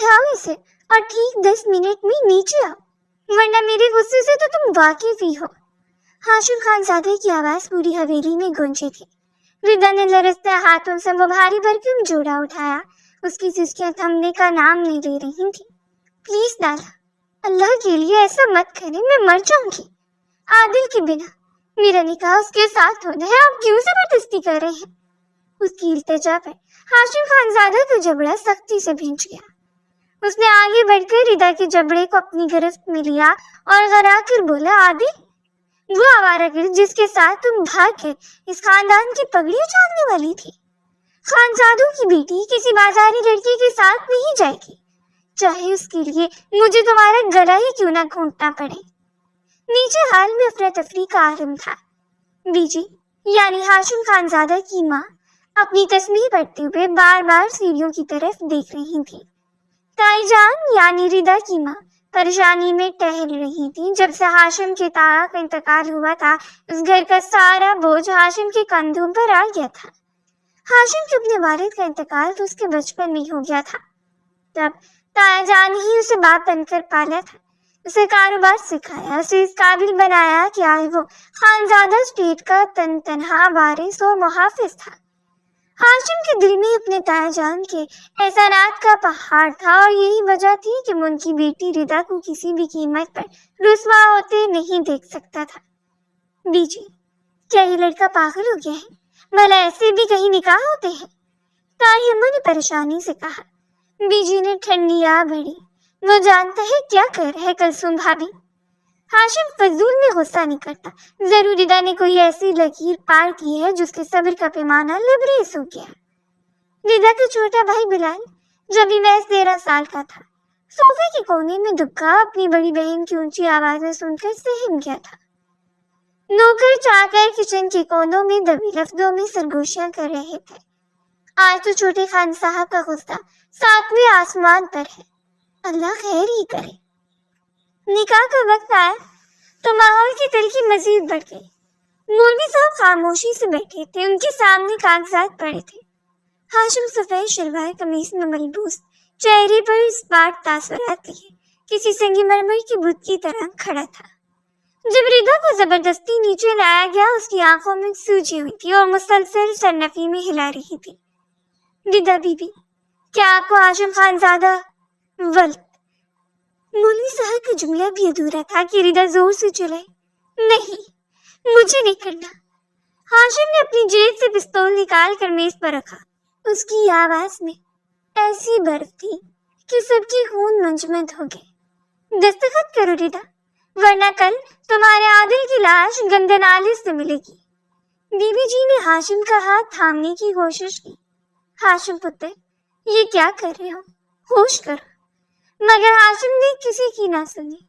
उठाओ इसे और ठीक 10 मिनट में नीचे आओ, वरना मेरे गुस्से से तो तुम वाकिफ ही हो। हाशिम खानजादे की आवाज पूरी हवेली में गूंजी थी। रिदा ने लरसते हाथों से वो भारी भरकम जोड़ा उठाया। उसकी सिसकियां थमने का नाम नहीं ले रही थी। प्लीज दादा, अल्लाह के लिए ऐसा मत करें, मैं मर जाऊंगी। आदिल के बिना मेरा निकाह उसके साथ होना है, आप क्यों जबरदस्ती कर रहे हैं? उसकी इल्तिजा पर हाशिम खानजादा का जबड़ा सख्ती से भींच गया। उसने आगे बढ़कर रिदा के जबड़े को अपनी गिरफ्त में लिया और गरा कर बोला, आदिल, वो आवारागर्द जिसके साथ तुम भाग के इस खानदान की पगड़ी उछालने वाली थी। खानजादों की बेटी किसी बाजारी लड़के के साथ नहीं जाएगी, चाहे उसके लिए मुझे तुम्हारा गला ही क्यों ना घोंटना पड़े। नीचे हाल में अफरा तफरी का आलम था। बीजी यानी हाशिम खानजादा की माँ अपनी तस्बीह पढ़ते हुए बार बार सीढ़ियों की तरफ देख रही थी। ताईजान यानी रिदा की माँ परेशानी में टहल रही थी। जब से हाशिम के ताया का इंतकाल हुआ था, उस घर का सारा बोझ हाशिम के कंधों पर आ गया था। हाशिम के अपने वालिद का इंतकाल तो उसके बचपन में हो गया था। तब ताया जान ही उसे बाप बनकर पाला था, उसे कारोबार सिखाया, उसे इस काबिल बनाया कि आज वो खानजादा स्टेट का तनहा वारिस और मुहाफिज था। हाशिम के दिल में अपने ताया जान के एहसानात का पहाड़ था और यही वजह थी कि वो उनकी बेटी रिदा को किसी भी कीमत पर रुसवा होते नहीं देख सकता था। बीजी, क्या ये लड़का पागल हो गया है? भला ऐसे भी कहीं निकाह होते हैं? ताई अम्मा ने परेशानी से कहा। बीजी ने ठंडी आ भरी। वो जानता है क्या कर रहा है कुलसुम भाभी। हाशिम फजूल में गुस्सा नहीं करता। जरूर रिदा ने कोई ऐसी लकीर पार की है जिसके सब्र का पैमाना लबरेज हो गया। रिदा का छोटा भाई बिलाल जब भी महज 13 साल का था, सोफे के कोने में दुबका अपनी बड़ी बहन की ऊंची आवाजें सुनकर सहम गया था। नौकर चाकर किचन के कोनों में दबी लफ्जों में सरगोशियां कर रहे थे। आज तो छोटे खान साहब का गुस्सा 7वें आसमान पर है। अल्लाह खैर ही करे। निकाह का वक्त आया तो माहौल की तलखी मजीद बढ़ गई। मौलवी साहब खामोशी से बैठे थे, उनके सामने कागजात पड़े थे। हाशिम सफेद शलवार कमीज में मलबूस, चेहरे पर स्पाट तासुरात लिए किसी संगमरमर के बुत की तरह खड़ा था। जब रिदा को जबरदस्ती नीचे लाया गया, उसकी आंखों में सूजी हुई थी और मुसलसल सरनफी में हिला रही थी। रिदा बीबी, क्या आपको हाशिम खानजादा वल्द? मौलवी साहब का जुमला भी अधूरा था कि रिदा जोर से चिल्लाई, नहीं, मुझे नहीं करना। हाशिम ने अपनी जेब से पिस्तौल निकाल कर मेज पर रखा। उसकी आवाज में ऐसी बर्फ थी कि सबके खून मंजमद हो गए। दस्तखत करो रिदा, वरना कल तुम्हारे आदिल की लाश गंदे नाले से मिलेगी। बीबी जी ने हाशिम का हाथ थामने की कोशिश की। हाशिम पुत्र, ये क्या कर रहे हो? होश करो। मगर हाशिम ने किसी की ना सुनी।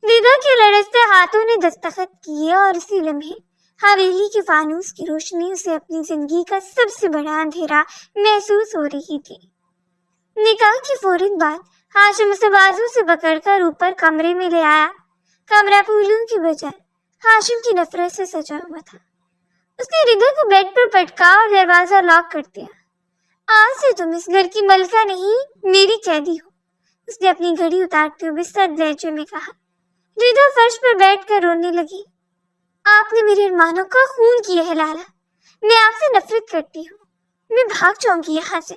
रिदा के लड़सते हाथों ने दस्तखत किए और उसी लम्हे हवेली के फानूस की रोशनी उसे अपनी जिंदगी का सबसे बड़ा अंधेरा महसूस हो रही थी। निकाह की फौरन बाद हाशिम उसे बाजू से पकड़कर ऊपर कमरे में ले आया। कमरा फूलों की बजाय हाशिम की नफरत से सजा हुआ था। उसने रिदा को बेड पर पटका और दरवाजा लॉक कर दिया। आज से तुम इस घर की मलका नहीं, मेरी कैदी हो, उसने अपनी घड़ी उतारते हुए सख्त लहजे में कहा। रिदा फर्श पर बैठकर रोने लगी। आपने मेरे अरमानों का खून किया है लाला, मैं आपसे नफरत करती हूँ, मैं भाग जाऊंगी यहाँ से।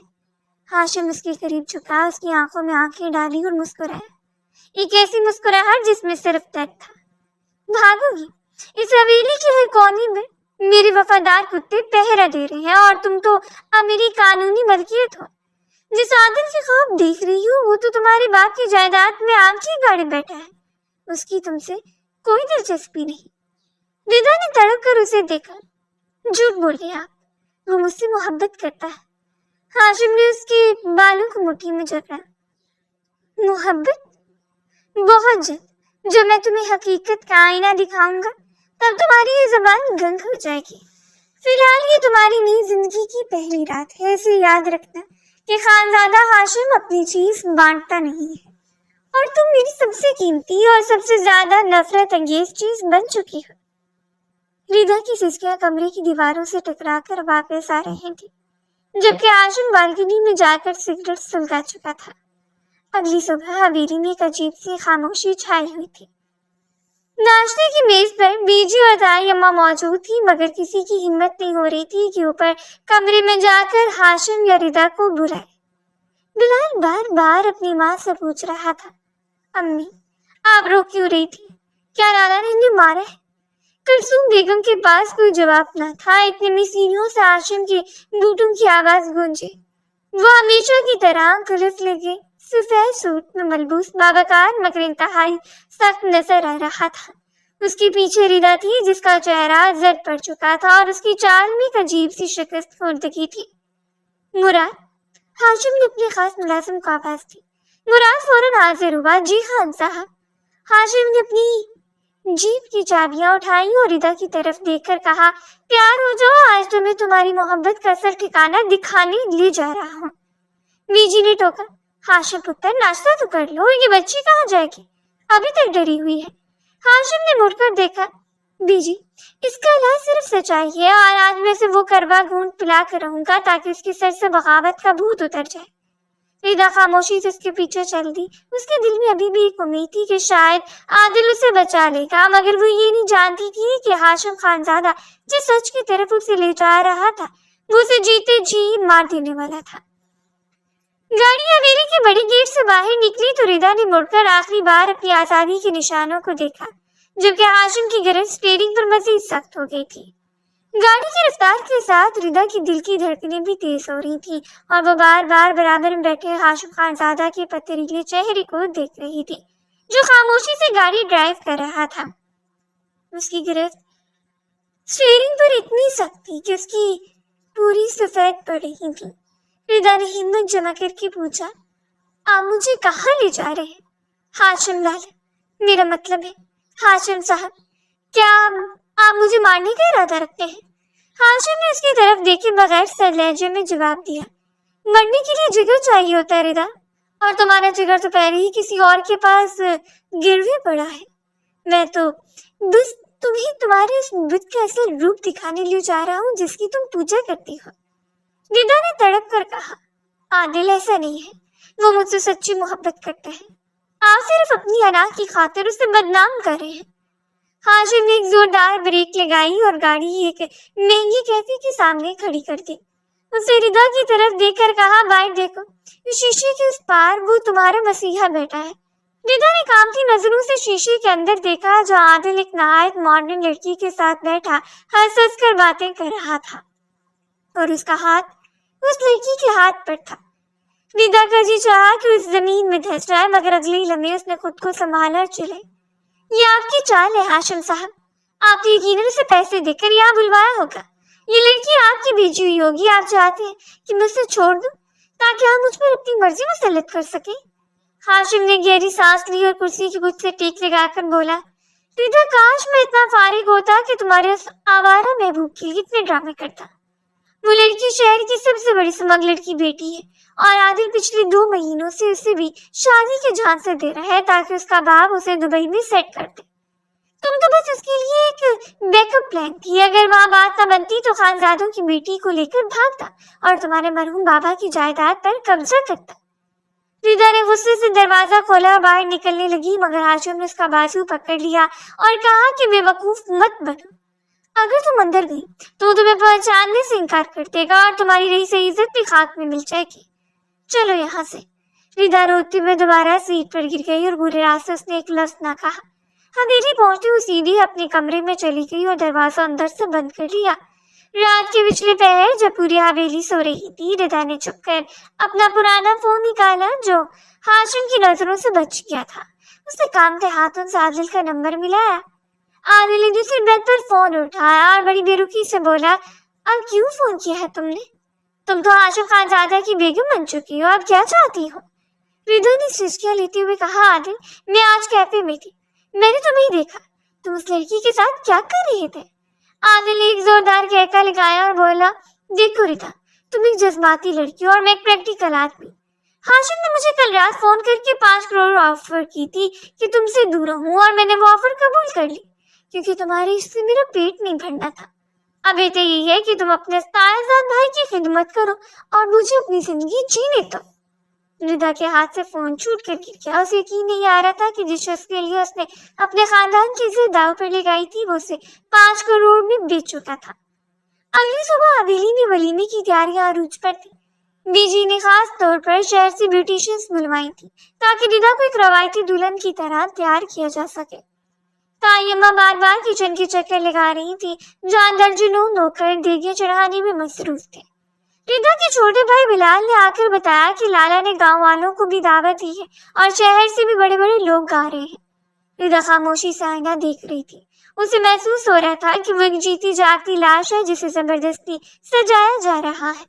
हाशिम उसके करीब झुका, उसकी आंखों में आंखें डाली और मुस्कुराया, एक ऐसी मुस्कुराहट जिसमें सिर्फ दर्द था। भागोगी? इस हवेली के हर कोने में मेरे वफादार कुत्ते पहरा दे रहे हैं और तुम तो अब मेरी कानूनी मलकियत हो। जिस आदिल की ख्वाब देख रही हो वो तो तुम्हारे बाप की जायदाद में आंखें गाड़े बैठा है, उसकी तुमसे कोई दिलचस्पी नहीं। रिदा ने तड़प कर उसे देखा। झूठ बोल रहे आप, वो मुझसे मोहब्बत करता है। हाशिम ने उसके बालों को मुट्ठी में जकड़ा। मोहब्बत? बहुत जल्द जब मैं तुम्हें हकीकत का आईना दिखाऊंगा तब तुम्हारी ये जबान गंग हो जाएगी। फिलहाल ये तुम्हारी नई जिंदगी की पहली रात है। इसे याद रखना कि खानजादा हाशिम अपनी चीज बांटता नहीं है और तुम मेरी सबसे कीमती और सबसे ज्यादा नफरत अंगेज चीज बन चुकी हो। रिदा की सिसकियां कमरे की दीवारों से टकराकर वापस आ रही थी, जबकि हाशिम बालकनी में जाकर सिगरेट सुलगा चुका था। अगली सुबह हवेली में एक अजीब सी खामोशी छाई हुई थी। नाश्ते की मेज पर बीजी और दाई अम्मा मौजूद थी, मगर किसी की हिम्मत नहीं हो रही थी कि ऊपर कमरे में जाकर हाशिम या रिदा को बुलाए। बिलाल बार बार अपनी माँ से पूछ रहा था, अम्मी आप रो क्यों रही थी? क्या नाना ने इन्हें मारा है? कुलसूम बेगम के पास कोई जवाब न था। इतने में सीढ़ियों से हाशिम के बूटों की आवाज गूंजी। वो हमेशा की तरह कुल्फ लेके सफेद सूट में मलबूस बावकार मगर इंतहाई सख्त नजर आ रहा था। उसके पीछे रिदा थी, जिसका चेहरा जर्द पड़ चुका था और उसकी चाल में एक अजीब सी शिकस्त खुर्दगी थी। मुराद, हाशिम ने अपने खास मुलाजिम को आवाज दी। मुराद फौरन हाजिर हुआ। जी खान साहब। हाशिम ने अपनी जीप की चाबियां उठाई और रिदा की तरफ देखकर कहा, प्यार हो जाओ, आज तो मैं तुम्हारी मोहब्बत का असल ठिकाना दिखाने ले जा रहा हूँ। बीजी ने टोका, हाशिम पुत्र नाश्ता तो कर लो, ये बच्ची कहाँ जाएगी? अभी तक डरी हुई है। हाशिम ने मुड़कर देखा, बीजी इसका इलाज सिर्फ सच्चाई है और आज मैं से वो करवा घूंट पिला कर रहूंगा ताकि उसके सर से बगावत का भूत उतर जाए। रिदा खामोशी से उसके पीछे चल दी। उसके दिल में अभी भी एक उम्मीद थी कि शायद आदिल उसे बचा लेगा, मगर वो ये नहीं जानती थी कि हाशिम खानजादा जिस सच की तरफ उसे ले जा रहा था वो उसे जीते जी मार देने वाला था। गाड़ी हवेली के बड़ी गेट से बाहर निकली तो रिदा ने मुड़कर आखिरी बार अपनी आजादी के निशानों को देखा, जबकि हाशिम की गिरफ्त स्टीयरिंग पर मजीद सख्त हो गई थी। गाड़ी की रफ्तार के साथ रिदा की दिल की धड़कनें भी तेज हो रही थी और वो बार बार बराबर में बैठे हाशिम खानजादा के पथरीले चेहरे को देख रही थी, जो खामोशी से गाड़ी ड्राइव कर रहा था। उसकी गिरफ्त स्टीयरिंग पर इतनी सख्त थी कि उसकी पूरी सफेद पड़ रही थी। रिदा ने हिम्मत जमा करके पूछा, आप मुझे कहाँ ले जा रहे हैं? हाशिम लाल, मेरा मतलब है हाशिम साहब, क्या आप मुझे मारने का इरादा रखते हैं? हाशिम ने उसकी तरफ देखे बगैर सर लहजे में जवाब दिया, मरने के लिए जिगर चाहिए होता है रिदा, और तुम्हारा जिगर तो पहले ही किसी और के पास गिरवे पड़ा है। मैं तो बस तुम्हें तुम्हारे उस बुत का असल रूप दिखाने ले जा रहा हूँ जिसकी तुम पूजा करती हो। रिदा ने तड़प कर कहा, आदिल ऐसा नहीं है, वो मुझसे सच्ची मोहब्बत करता है, आप सिर्फ अपनी अना की खातिर उसे बदनाम कर रहे हैं। हाशिम ने एक जोरदार ब्रेक लगाई और गाड़ी एक महंगी कैफे के सामने खड़ी कर दी। उसे रिदा की तरफ देखकर कहा, बाहर देखो, शीशे के उस पार वो तुम्हारा मसीहा बैठा है। रिदा ने कामती नजरों से शीशे के अंदर देखा, जो आदिल एक नहायत मॉडर्न लड़की के साथ बैठा हंस हंस कर बातें कर रहा था और उसका हाथ उस लड़की के हाथ पर था। रिदा का जी चाहा कि उस जमीन में धंस जाए, मगर अगले लम्हे उसने खुद को संभाला और चले। ये आपकी चाल है हाशिम साहब, आपने यकीनन उसे पैसे देकर यहाँ बुलवाया होगा। ये लड़की आपकी भेजी हुई होगी। आप चाहते हैं कि मैं उसे छोड़ दूं ताकि आप मुझ पर अपनी मर्जी मुसल्लत कर सके। हाशिम ने गहरी सांस ली और कुर्सी की गुद से टेक लगाकर बोला, रिदा काश मैं इतना फारिग होता कि तुम्हारे उस आवारा महबूब के लिए इतने ड्रामे करता। वो लड़की शहर की सबसे बड़ी स्मगलर की बेटी है और आदिल पिछले 2 महीनों से उसे भी शादी के झांसे दे रहा है ताकि उसका बाप उसे दुबई में सेट कर दे। तुम तो बस उसके लिए एक बैकअप प्लान थी। अगर वहाँ बात न बनती तो खानजादों की बेटी को लेकर भागता और तुम्हारे मरहूम बाबा की जायदाद पर कब्जा करता। रिदा ने गुस्से से दरवाजा खोला और बाहर निकलने लगी, मगर हाशिम ने उसका बाजू पकड़ लिया और कहा कि बेवकूफ मत बनो। अगर तुम अंदर गई तो तुम्हें पहचानने से इनकार कर देगा और तुम्हारी रही सही इज्जत भी खाक में मिल जाएगी। चलो यहाँ से। रिदा रोते हुए दोबारा सीट पर गिर गई और बुरे रात से उसने एक लफ्ज ना कहा। हवेली पहुंचते हुए सीधी अपने कमरे में चली गई और दरवाजा अंदर से बंद कर लिया। रात के पिछले पहर जब पूरी हवेली सो रही थी, रिदा ने चुपकर अपना पुराना फोन निकाला जो हाशिम की नजरों से बच गया था। उसने कामते हाथों से आदिल का नंबर मिलाया। आदिल ने दूसरे बेड पर फोन उठाया और बड़ी बेरुखी से बोला, अब क्यों फोन किया है तुमने? तुम तो हाशिम खानजादा की बेगम बन चुकी हो, अब क्या चाहती हो? रिदा ने सिसकियां लेते हुए कहा, आदिल मैं आज कैफे में थी, मैंने तुम्हें देखा, तुम उस लड़की के साथ क्या कर रहे थे? आदिल ने एक जोरदार कहका लगाया और बोला, देखो रिदा, तुम एक जज्बाती लड़की हो और मैं एक प्रैक्टिकल आदमी। हाशिम ने मुझे कल रात फोन करके 5 करोड़ ऑफर की थी कि तुमसे दूर रहूं और मैंने वो ऑफर कबूल कर ली क्योंकि तुम्हारे इससे मेरा पेट नहीं भरना था। अब बेहतर यही है कि तुम अपने सायाजाद भाई की खिदमत करो और मुझे अपनी जिंदगी जीने दो। ردا کے ہاتھ سے فون چھوٹ کر گر گیا. اسے یقین نہیں آ رہا تھا کہ جس شخص کے لیے اس نے اپنے خاندان کی عزت داؤ پر لگائی تھی وہ اسے 5 کروڑ میں بیچ چکا تھا. اگلی صبح حویلی میں ولیمے کی تیاریاں عروج پر تھی. بی جی نے خاص طور پر شہر سے بیوٹیشینز بلوائی تھی تاکہ ردا کو ایک روایتی دلہن کی طرح تیار کیا جا سکے. تائیمہ بار بار کچن کے چکر لگا رہی تھی جہاں درجنوں نوکر دیگیں چڑھانے میں مصروف تھے. ردا کے چھوٹے بھائی بلال نے آ کر بتایا کہ لالا نے گاؤں والوں کو بھی دعوت دی ہے اور شہر سے بھی بڑے بڑے لوگ آ رہے ہیں. ردا خاموشی سے آئینہ دیکھ رہی تھی. اسے محسوس ہو رہا تھا کہ وہ ایک جیتی جاگتی لاش ہے جسے زبردستی سجایا جا رہا ہے.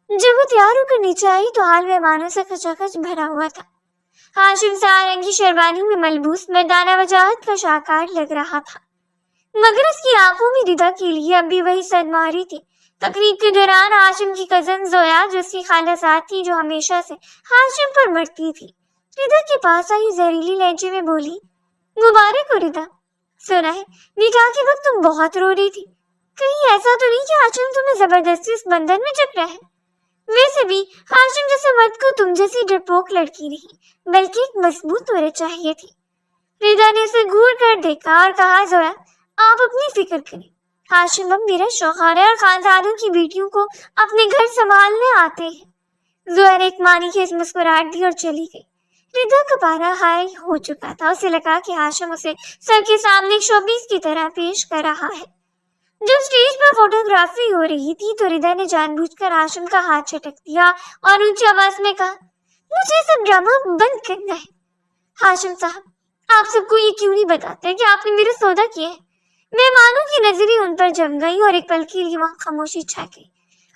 جب وہ تیار ہو کر نیچے آئی تو حال مہمانوں سے کھچا کھچ بھرا ہوا تھا. ہاشم سیاہ رنگی شیروانی میں ملبوس مردانہ وجاہت کا شاہکار لگ رہا تھا مگر اس کی آنکھوں میں ردا کے لیے اب بھی وہی صدمہ آ رہی تھی. تقریب کے دوران ہاشم کی کزن زویا جو اس کی خالہ زاد تھی جو ہمیشہ سے ہاشم پر مرتی تھی ردا کے پاس آئی. زہریلی لہجے میں بولی, مبارک ہو ردا. سنا ہے نکاح کے وقت تم بہت رو رہی تھی. کہیں ایسا تو نہیں کہ ہاشم تمہیں زبردستی اس بندھن میں جکڑا ہے؟ ویسے بھی ہاشم جیسے مرد کو تم جیسی ڈرپوک لڑکی نہیں بلکہ ایک مضبوط عورت چاہیے تھی. ردا نے اسے گھور کر دیکھا اور کہا, زویا آپ اپنی فکر کریں. ہاشم اب میرا شوہر ہے اور خاندانوں کی بیٹیوں کو اپنے گھر سنبھالنے آتے ہیں. زویا نے ایک معنی خیز مسکراہٹ دی اور چلی گئی. ردا کا پارا ہائی ہو چکا تھا. اسے لگا کہ ہاشم اسے سر کے سامنے ایک شوبیس کی طرح پیش کر رہا ہے. جب اسٹیج پر فوٹوگرافی ہو رہی تھی تو ردا نے جان بوجھ کر ہاشم کا ہاتھ جھٹک دیا اور اونچی آواز میں کہا, مجھے سب ڈرامہ بند کرنا ہے. ہاشم صاحب آپ سب کو یہ کیوں نہیں بتاتے کہ آپ نے میرا سودا کیا ہے؟ مہمانوں کی نظریں ان پر جم گئی اور ایک پل کے لیے وہاں خاموشی چھا گئی.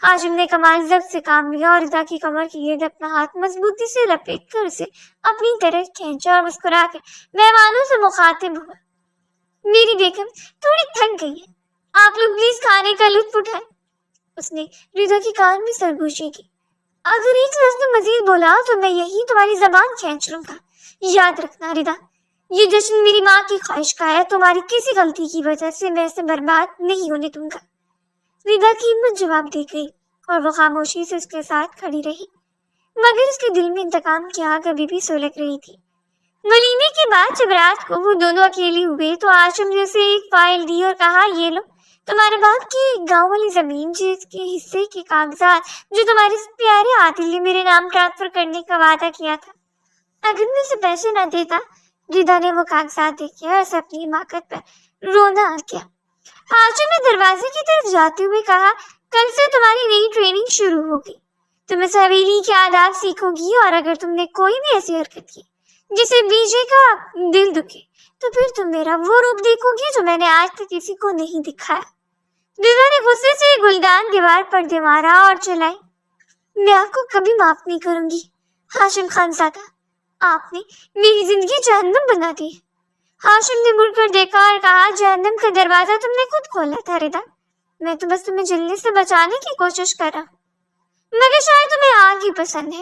ہاشم نے کمال ضبط سے کام لیا اور ردا کی کمر کے گرد اپنا ہاتھ مضبوطی سے لپیٹ کر اسے اپنی طرف کھینچا اور مسکرا کر مہمانوں سے مخاطب ہوا, میری بیگم تھوڑی تھک گئی ہے, آپ لوگ پلیز کھانے کا لطف اٹھائیں. اس نے ردا کی کان میں سرگوشی کی, اگر ایک لفظ مزید بولا تو میں یہی تمہاری زبان کھینچ لوں گا. یاد رکھنا ردا, یہ جشن میری ماں کی خواہش کا ہے. تمہاری کسی غلطی کی وجہ سے میں اسے برباد نہیں ہونے دوں گا. ردا کی ہمت جواب دے گئی اور وہ خاموشی سے اس کے ساتھ کھڑی رہی مگر اس کے دل میں انتقام کی آگ ابھی بھی سلگ رہی تھی. ولیمے کے بعد جب رات کو وہ دونوں اکیلی ہوئے تو ہاشم نے اسے ایک فائل دی اور کہا, یہ لو تمہارے باپ کی گاؤں والی زمین جس کے حصے کے کاغذات جو تمہارے پیارے عادل نے میرے نام ٹرانسفر کرنے کا وعدہ کیا تھا. اگر میں اسے پیسے نہ دیتا. ردا نے وہ کاغذات دیکھے اور اسے اپنی حماقت پر رونا آ گیا. ہاشم نے دروازے کی طرف جاتے ہوئے کہا, کل سے تمہاری نئی ٹریننگ شروع ہوگی. تم اس حویلی کے آداب سیکھو گی اور اگر تم نے کوئی بھی ایسی حرکت کی جسے بی جے کا دل دکھے تو پھر تم میرا وہ روپ دیکھو گی جو میں نے آج تک کسی کو نہیں دکھایا. ردا نے غصے سے گلدان دیوار پر دے مارا اور چلائی, میں آپ کو کبھی معاف نہیں کروں گی. ہاشم خان زادہ, آپ نے میری زندگی جہنم بنا دی. ہاشم نے مڑ کر دیکھا اور کہا, جہنم کا دروازہ تم نے خود کھولا تھا ردا. میں تو بس تمہیں جلنے سے بچانے کی کوشش کر رہا ہوں مگر شاید تمہیں آگ ہی پسند ہے.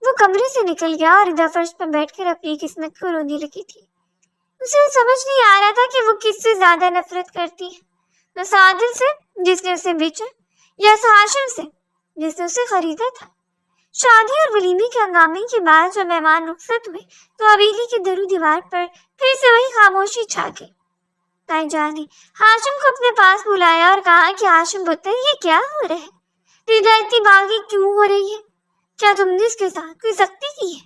وہ کمرے سے نکل گیا اور ردا فرش پر بیٹھ کر اپنی قسمت کو رونے لگی تھی. اسے سمجھ نہیں آ رہا تھا کہ وہ کس سے زیادہ نفرت کرتی ہے, اس عادل سے جس نے اسے بیچا یا اس ہاشم سے جس نے اسے خریدا تھا. شادی اور ولیمے کے ہنگامے کے بعد جب مہمان رخصت ہوئے تو حویلی کے در و دیوار پر پھر سے وہی خاموشی چھا گئی. تائی جان نے ہاشم کو اپنے پاس بلایا اور کہا کہ ہاشم پتر یہ کیا ہو رہا ہے؟ ردا اتنی باغی کیوں ہو رہی ہے؟ کیا تم نے اس کے ساتھ کوئی سختی کی ہے؟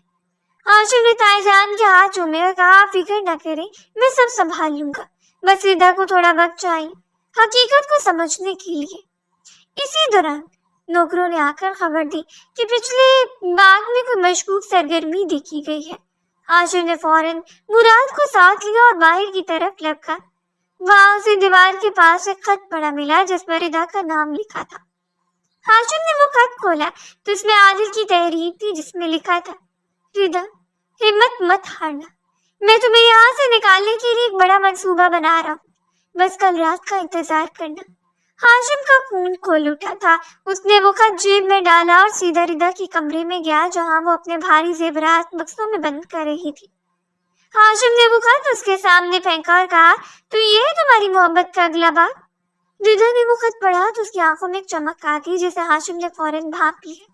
ہاشم نے تائی جان کے ہاتھ چومے اور کہا, فکر نہ کریں, میں سب سنبھال لوں گا. بس ردا کو تھوڑا وقت چاہیے حقیقت کو سمجھنے کے لیے. اسی دوران نوکروں نے آ کر خبر دی کہ پچھلے باغ میں کوئی مشکوک سرگرمی دیکھی گئی ہے. ہاشم نے فوراً مراد کو ساتھ لیا اور باہر کی طرف لپکا. وہاں اسے دیوار کے پاس ایک خط پڑا ملا جس پر ردا کا نام لکھا تھا. ہاشم نے وہ خط کھولا تو اس میں عادل کی تحریر تھی جس میں لکھا تھا, ردا ہمت مت ہارنا, میں تمہیں یہاں سے نکالنے کے لیے ایک بڑا منصوبہ بنا رہا ہوں, بس کل رات کا انتظار کرنا. ہاشم کا خون کھول اٹھا تھا. اس نے وہ خط جیب میں ڈالا اور سیدھا ردا کے کمرے میں گیا جہاں وہ اپنے بھاری زیورات بکسوں میں بند کر رہی تھی. ہاشم نے وہ خط اس کے سامنے پھینکا اور کہا, تو یہ ہے تمہاری محبت کا اگلا باغ؟ ردا نے وہ خط پڑھا تو اس کی آنکھوں میں ایک چمک آ گئی جسے ہاشم نے فوراً بھانپ لیا.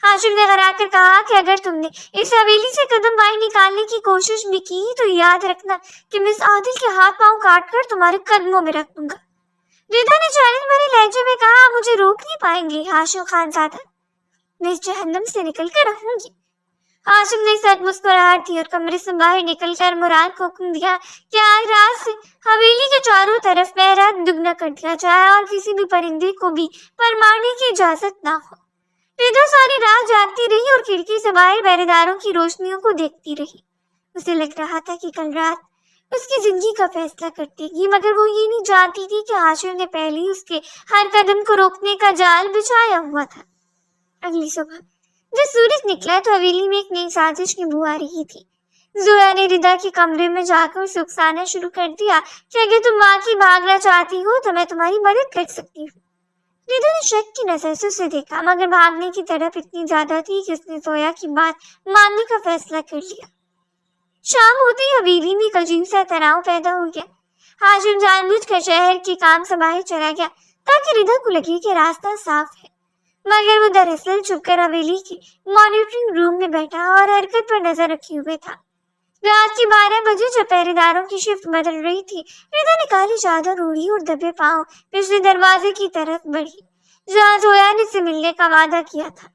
हाशिम ने घरा कर कहा कि अगर तुमने इस हवेली से कदम बाहर निकालने की कोशिश भी की तो याद रखना कि मिस आदिल के हाथ पांव काट कर तुम्हारे कदमों में रख दूंगा। रिदा ने चैलेंज भरे लहजे में कहा, आप मुझे रोक नहीं पाएंगे हाशिम खानजादा, मैं इस जहन्नम से निकल कर रहूंगी। हाशिम ने सच मुस्कुराहट दी और कमरे से बाहर निकलकर मुराद को हुक्म दिया कि आज रात से हवेली के चारों तरफ पहरा दुगना कर दिया जाए और किसी भी परिंदे को भी पर मारने की इजाजत ना हो। रिदा सारी रात जागती रही और खिड़की से बाहर पहरेदारों की रोशनियों को देखती रही। उसे लग रहा था कि कल रात उसकी जिंदगी का फैसला कर देगी, मगर वो ये नहीं जानती थी कि हाशिम ने पहले ही उसके हर कदम को रोकने का जाल बिछाया हुआ था। अगली सुबह जब सूरज निकला तो हवेली में एक नई साजिश की बू आ रही थी। जोया ने रिदा के कमरे में जाकर उसे उकसाना शुरू कर दिया कि अगर तुम वाकई भागना चाहती हो तो मैं तुम्हारी मदद कर सकती हूँ। रिदा ने शक की नजर से उसे देखा, मगर भागने की तरफ इतनी ज्यादा थी कि उसने जोया की बात मानने का फैसला कर लिया। शाम होते ही हवेली में एक अजीब सा तनाव पैदा हो गया। हाशिम जानबूझकर शहर के काम से बाहर चला गया ताकि रिदा को लगे कि रास्ता साफ है, मगर वो दरअसल छुपकर हवेली के मॉनिटरिंग रूम में बैठा और हरकत पर नजर रखे हुए था। रात के 12 बजे जब पहरेदारों की शिफ्ट बदल रही थी, रिदा ने काली चादर ओढ़ी और दबे पांव पिछले दरवाजे की तरफ बढ़ी जहाँ जोया ने से मिलने का वादा किया था।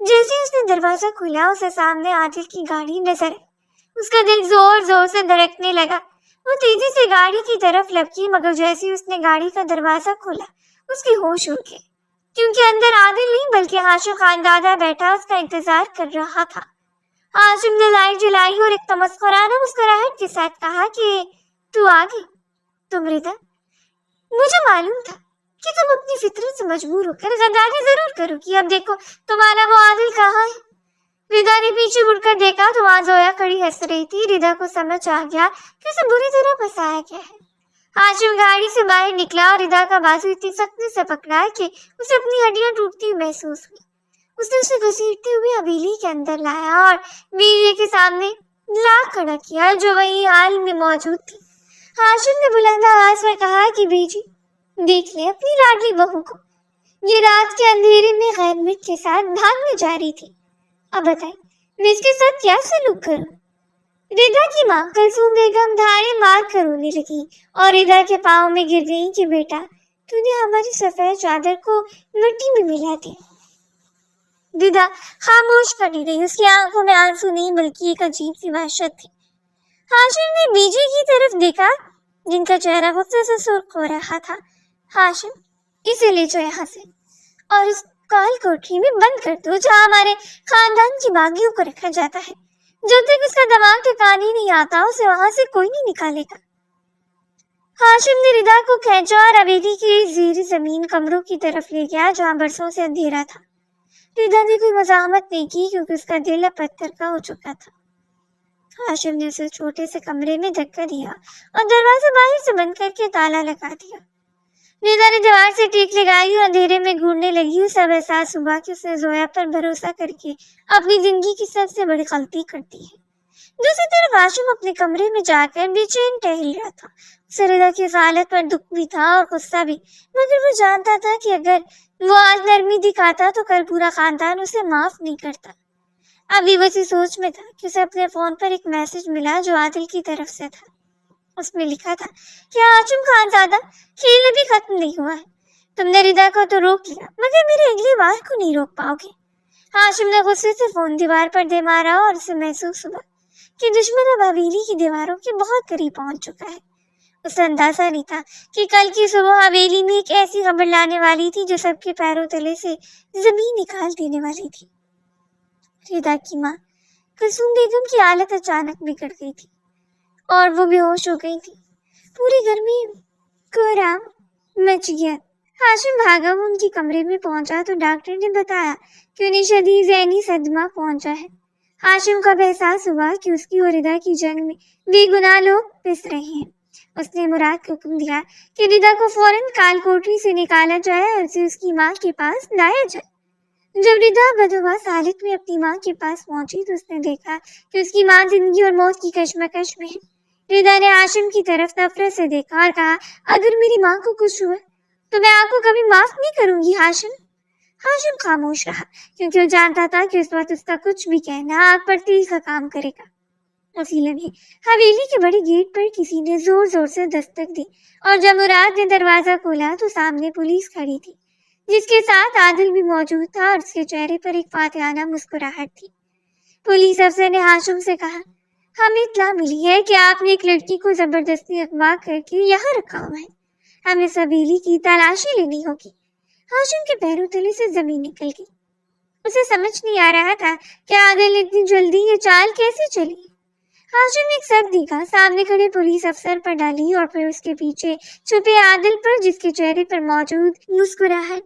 जैसे ही उसने दरवाजा खोला उसे सामने आदिल की गाड़ी नजर आई। उसका दिल जोर जोर से धड़कने लगा। वो तेजी से गाड़ी की तरफ लपकी, मगर जैसे ही उसने गाड़ी का दरवाजा खोला उसकी होश उड़ गई, क्योंकि अंदर आदिल नहीं बल्कि हाशिम खानजादा बैठा उसका इंतजार कर रहा था। हाशिम ने लाइट जलाई और एक तमस्कुराना मुस्कुराहट के साथ कहा कि तू आ गई। तुम रिदा, मुझे मालूम था कि तुम अपनी फितरत से मजबूर होकर गद्दारी जरूर करोगी। अब देखो तुम्हारा वो आदिल कहाँ है। रिदा ने पीछे मुड़कर देखा तो वहां जोया खड़ी हंस रही थी। रिदा को समझ आ गया कि उसे बुरी तरह फंसाया गया है। हाशिम गाड़ी से बाहर निकला और रिदा का बाजू इतनी सख्ती से पकड़ा कि उसे अपनी हड्डियां टूटती हुई महसूस हुई। उसने उसे घसीटते हुए हवेली के अंदर लाया और बीवी के सामने ला खड़ा किया जो वही हाल में मौजूद थी। हाशिम ने बुलंद आवाज में कहा कि बेजी देख ले अपनी लाडली बहू को, ये रात के अंधेरे में गैर मिट के साथ भागने जा रही थी। अब बताए मैं इसके साथ क्या सलूक करूं। रिदा की माँ कुलसूम बेगम धारे मार कर रोने लगी और रिदा के पाँव में गिर गई कि बेटा तूने हमारी सफेद चादर को मिट्टी में मिला दिया। रिदा खामोश खड़ी रही। उसकी आंखों में आंसू नहीं बल्कि एक अजीब सी वहशत थी। हाशिम ने बीजी की तरफ देखा जिनका चेहरा गुस्से से सुर्ख हो रहा था। हाशिम, इसे ले जाओ यहाँ से और इस काल कोठरी में बंद कर दो जहाँ हमारे खानदान की बागियों को रखा जाता है। जब तक उसका दिमाग ठिकाने नहीं आता उसे वहां से कोई नहीं निकालेगा। हाशिम ने रिदा को खींचा और हवेली की ज़ेर जमीन कमरों की तरफ ले गया जहाँ बरसों से अंधेरा था। रिदा ने कोई मज़ाहमत नहीं की क्योंकि उसका दिल अब पत्थर का हो चुका था। हाशिम ने उसे छोटे से कमरे में धक्का दिया और दरवाजा बाहर से बंद करके ताला लगा दिया। रिदा ने दीवार से टेक लगाई और अंधेरे में घूरने लगी। उसे अब एहसास हुआ कि उसने जोया पर भरोसा करके अपनी जिंदगी की सबसे बड़ी गलती कर दी है। दूसरी तरफ हाशिम अपने कमरे में जाकर बेचैन टहल रहा था। उसे रिदा की इस हालत पर दुख भी था और गुस्सा भी, मगर वो जानता था कि अगर वो आज नरमी दिखाता तो कल पूरा खानदान उसे माफ नहीं करता। अभी वो इसी सोच में था कि उसे अपने फोन पर एक मैसेज मिला जो आदिल की तरफ से था। उसमें लिखा था कि हाशिम खानजादा, खेल अभी खत्म नहीं हुआ है। तुमने रिदा को तो रोक लिया मगर मेरे अगली बार को नहीं रोक पाओगे। हाशिम ने गुस्से से फोन दीवार पर दे मारा और उसे महसूस हुआ कि दुश्मन अब हवेली की दीवारों के बहुत करीब पहुंच चुका है। उसे अंदाजा नहीं था कि कल की सुबह हवेली में एक ऐसी खबर लाने वाली थी जो सबके पैरों तले से जमीन निकाल देने वाली थी। रिदा की माँ कुलसूम बेगम की हालत अचानक बिगड़ गई थी और वो बेहोश हो गई थी। पूरे घर में कोहराम मच गया। हाशिम भागा वो उनके कमरे में पहुंचा तो डॉक्टर ने बताया कि उन्हें शदीद ज़हनी सदमा पहुंचा है। हाशिम को एहसास हुआ कि उसकी और रिदा की जंग में बेगुनाह लोग पिस रहे हैं। उसने मुराद को हुक्म दिया कि रिदा को फौरन काल कोठरी से निकाला जाए और उसे उसकी माँ के पास लाया जाए। जब रिदा बदहवास हालत में अपनी माँ के पास पहुंची तो उसने देखा कि उसकी माँ जिंदगी और मौत की कश्मकश में है। रिदा ने हाशिम की तरफ नफरत से देखा और कहा, अगर मेरी माँ को कुछ हुआ तो मैं आपको कभी माफ नहीं करूंगी हाशिम। हाशिम खामोश रहा क्योंकि वो जानता था कि उस वक्त उसका कुछ भी कहना आग पर तीर का काम करेगा। उसी लम्हे हवेली के बड़े गेट पर किसी ने जोर जोर से दस्तक दी और जब मुराद ने दरवाजा खोला तो सामने पुलिस खड़ी थी, जिसके साथ आदिल भी मौजूद था और उसके चेहरे पर एक फातिहाना मुस्कुराहट थी। पुलिस अफसर ने हाशिम से कहा, हमें इत्तला मिली है कि आपने एक लड़की को जबरदस्ती अगवा करके यहाँ रखा हुआ है। हमें इस हवेली की तलाशी लेनी होगी। हाशिम के पैरों तले से जमीन निकल गई। उसे समझ नहीं आ रहा था कि आदिल ने इतनी जल्दी ये चाल कैसे चली। हाशिम ने एक सर निगाह सामने खड़े पुलिस अफसर पर डाली और फिर उसके पीछे छुपे आदिल पर, जिसके चेहरे पर मौजूद मुस्कुराहट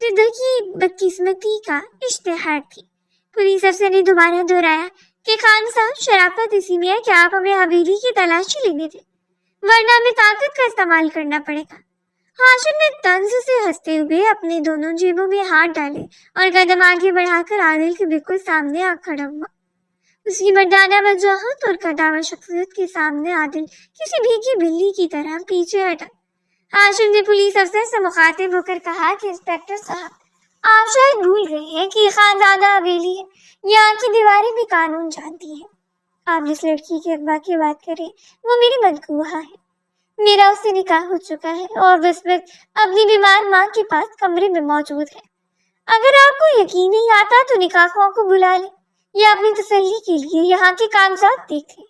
रिदा की बदकिस्मती का इश्तिहार थी। पुलिस अफसर ने दोबारा दोहराया कि खान साहब, शराफत इसी में है कि आप हमें हवेली की तलाशी लेने दें, वरना हमें ताकत का इस्तेमाल करना पड़ेगा। हाशिम ने तंज से हंसते हुए अपने दोनों जेबों में हाथ डाले और कदम आगे बढ़ाकर आदिल के बिल्कुल सामने आ खड़ा हुआ। उसकी मर्दाना वजूहत और कदावर शख्सियत के सामने आदिल किसी भीगी बिल्ली की तरह पीछे हटा। हाशिम ने पुलिस अफसर से मुखातिब होकर कहा कि इंस्पेक्टर साहब, आप शायद भूल गए हैं कि खानजादा हवेली है, यहाँ की दीवारें भी कानून जानती हैं। आप जिस लड़की के अगवा की बात करें वो मेरी मदकुआ है। मेरा उससे निकाह हो चुका है और वो इस वक्त अपनी बीमार माँ के पास कमरे में मौजूद है। अगर आपको यकीन नहीं आता तो निकाह को बुला लें या अपनी तसल्ली के लिए यहाँ के कागजात देख लें।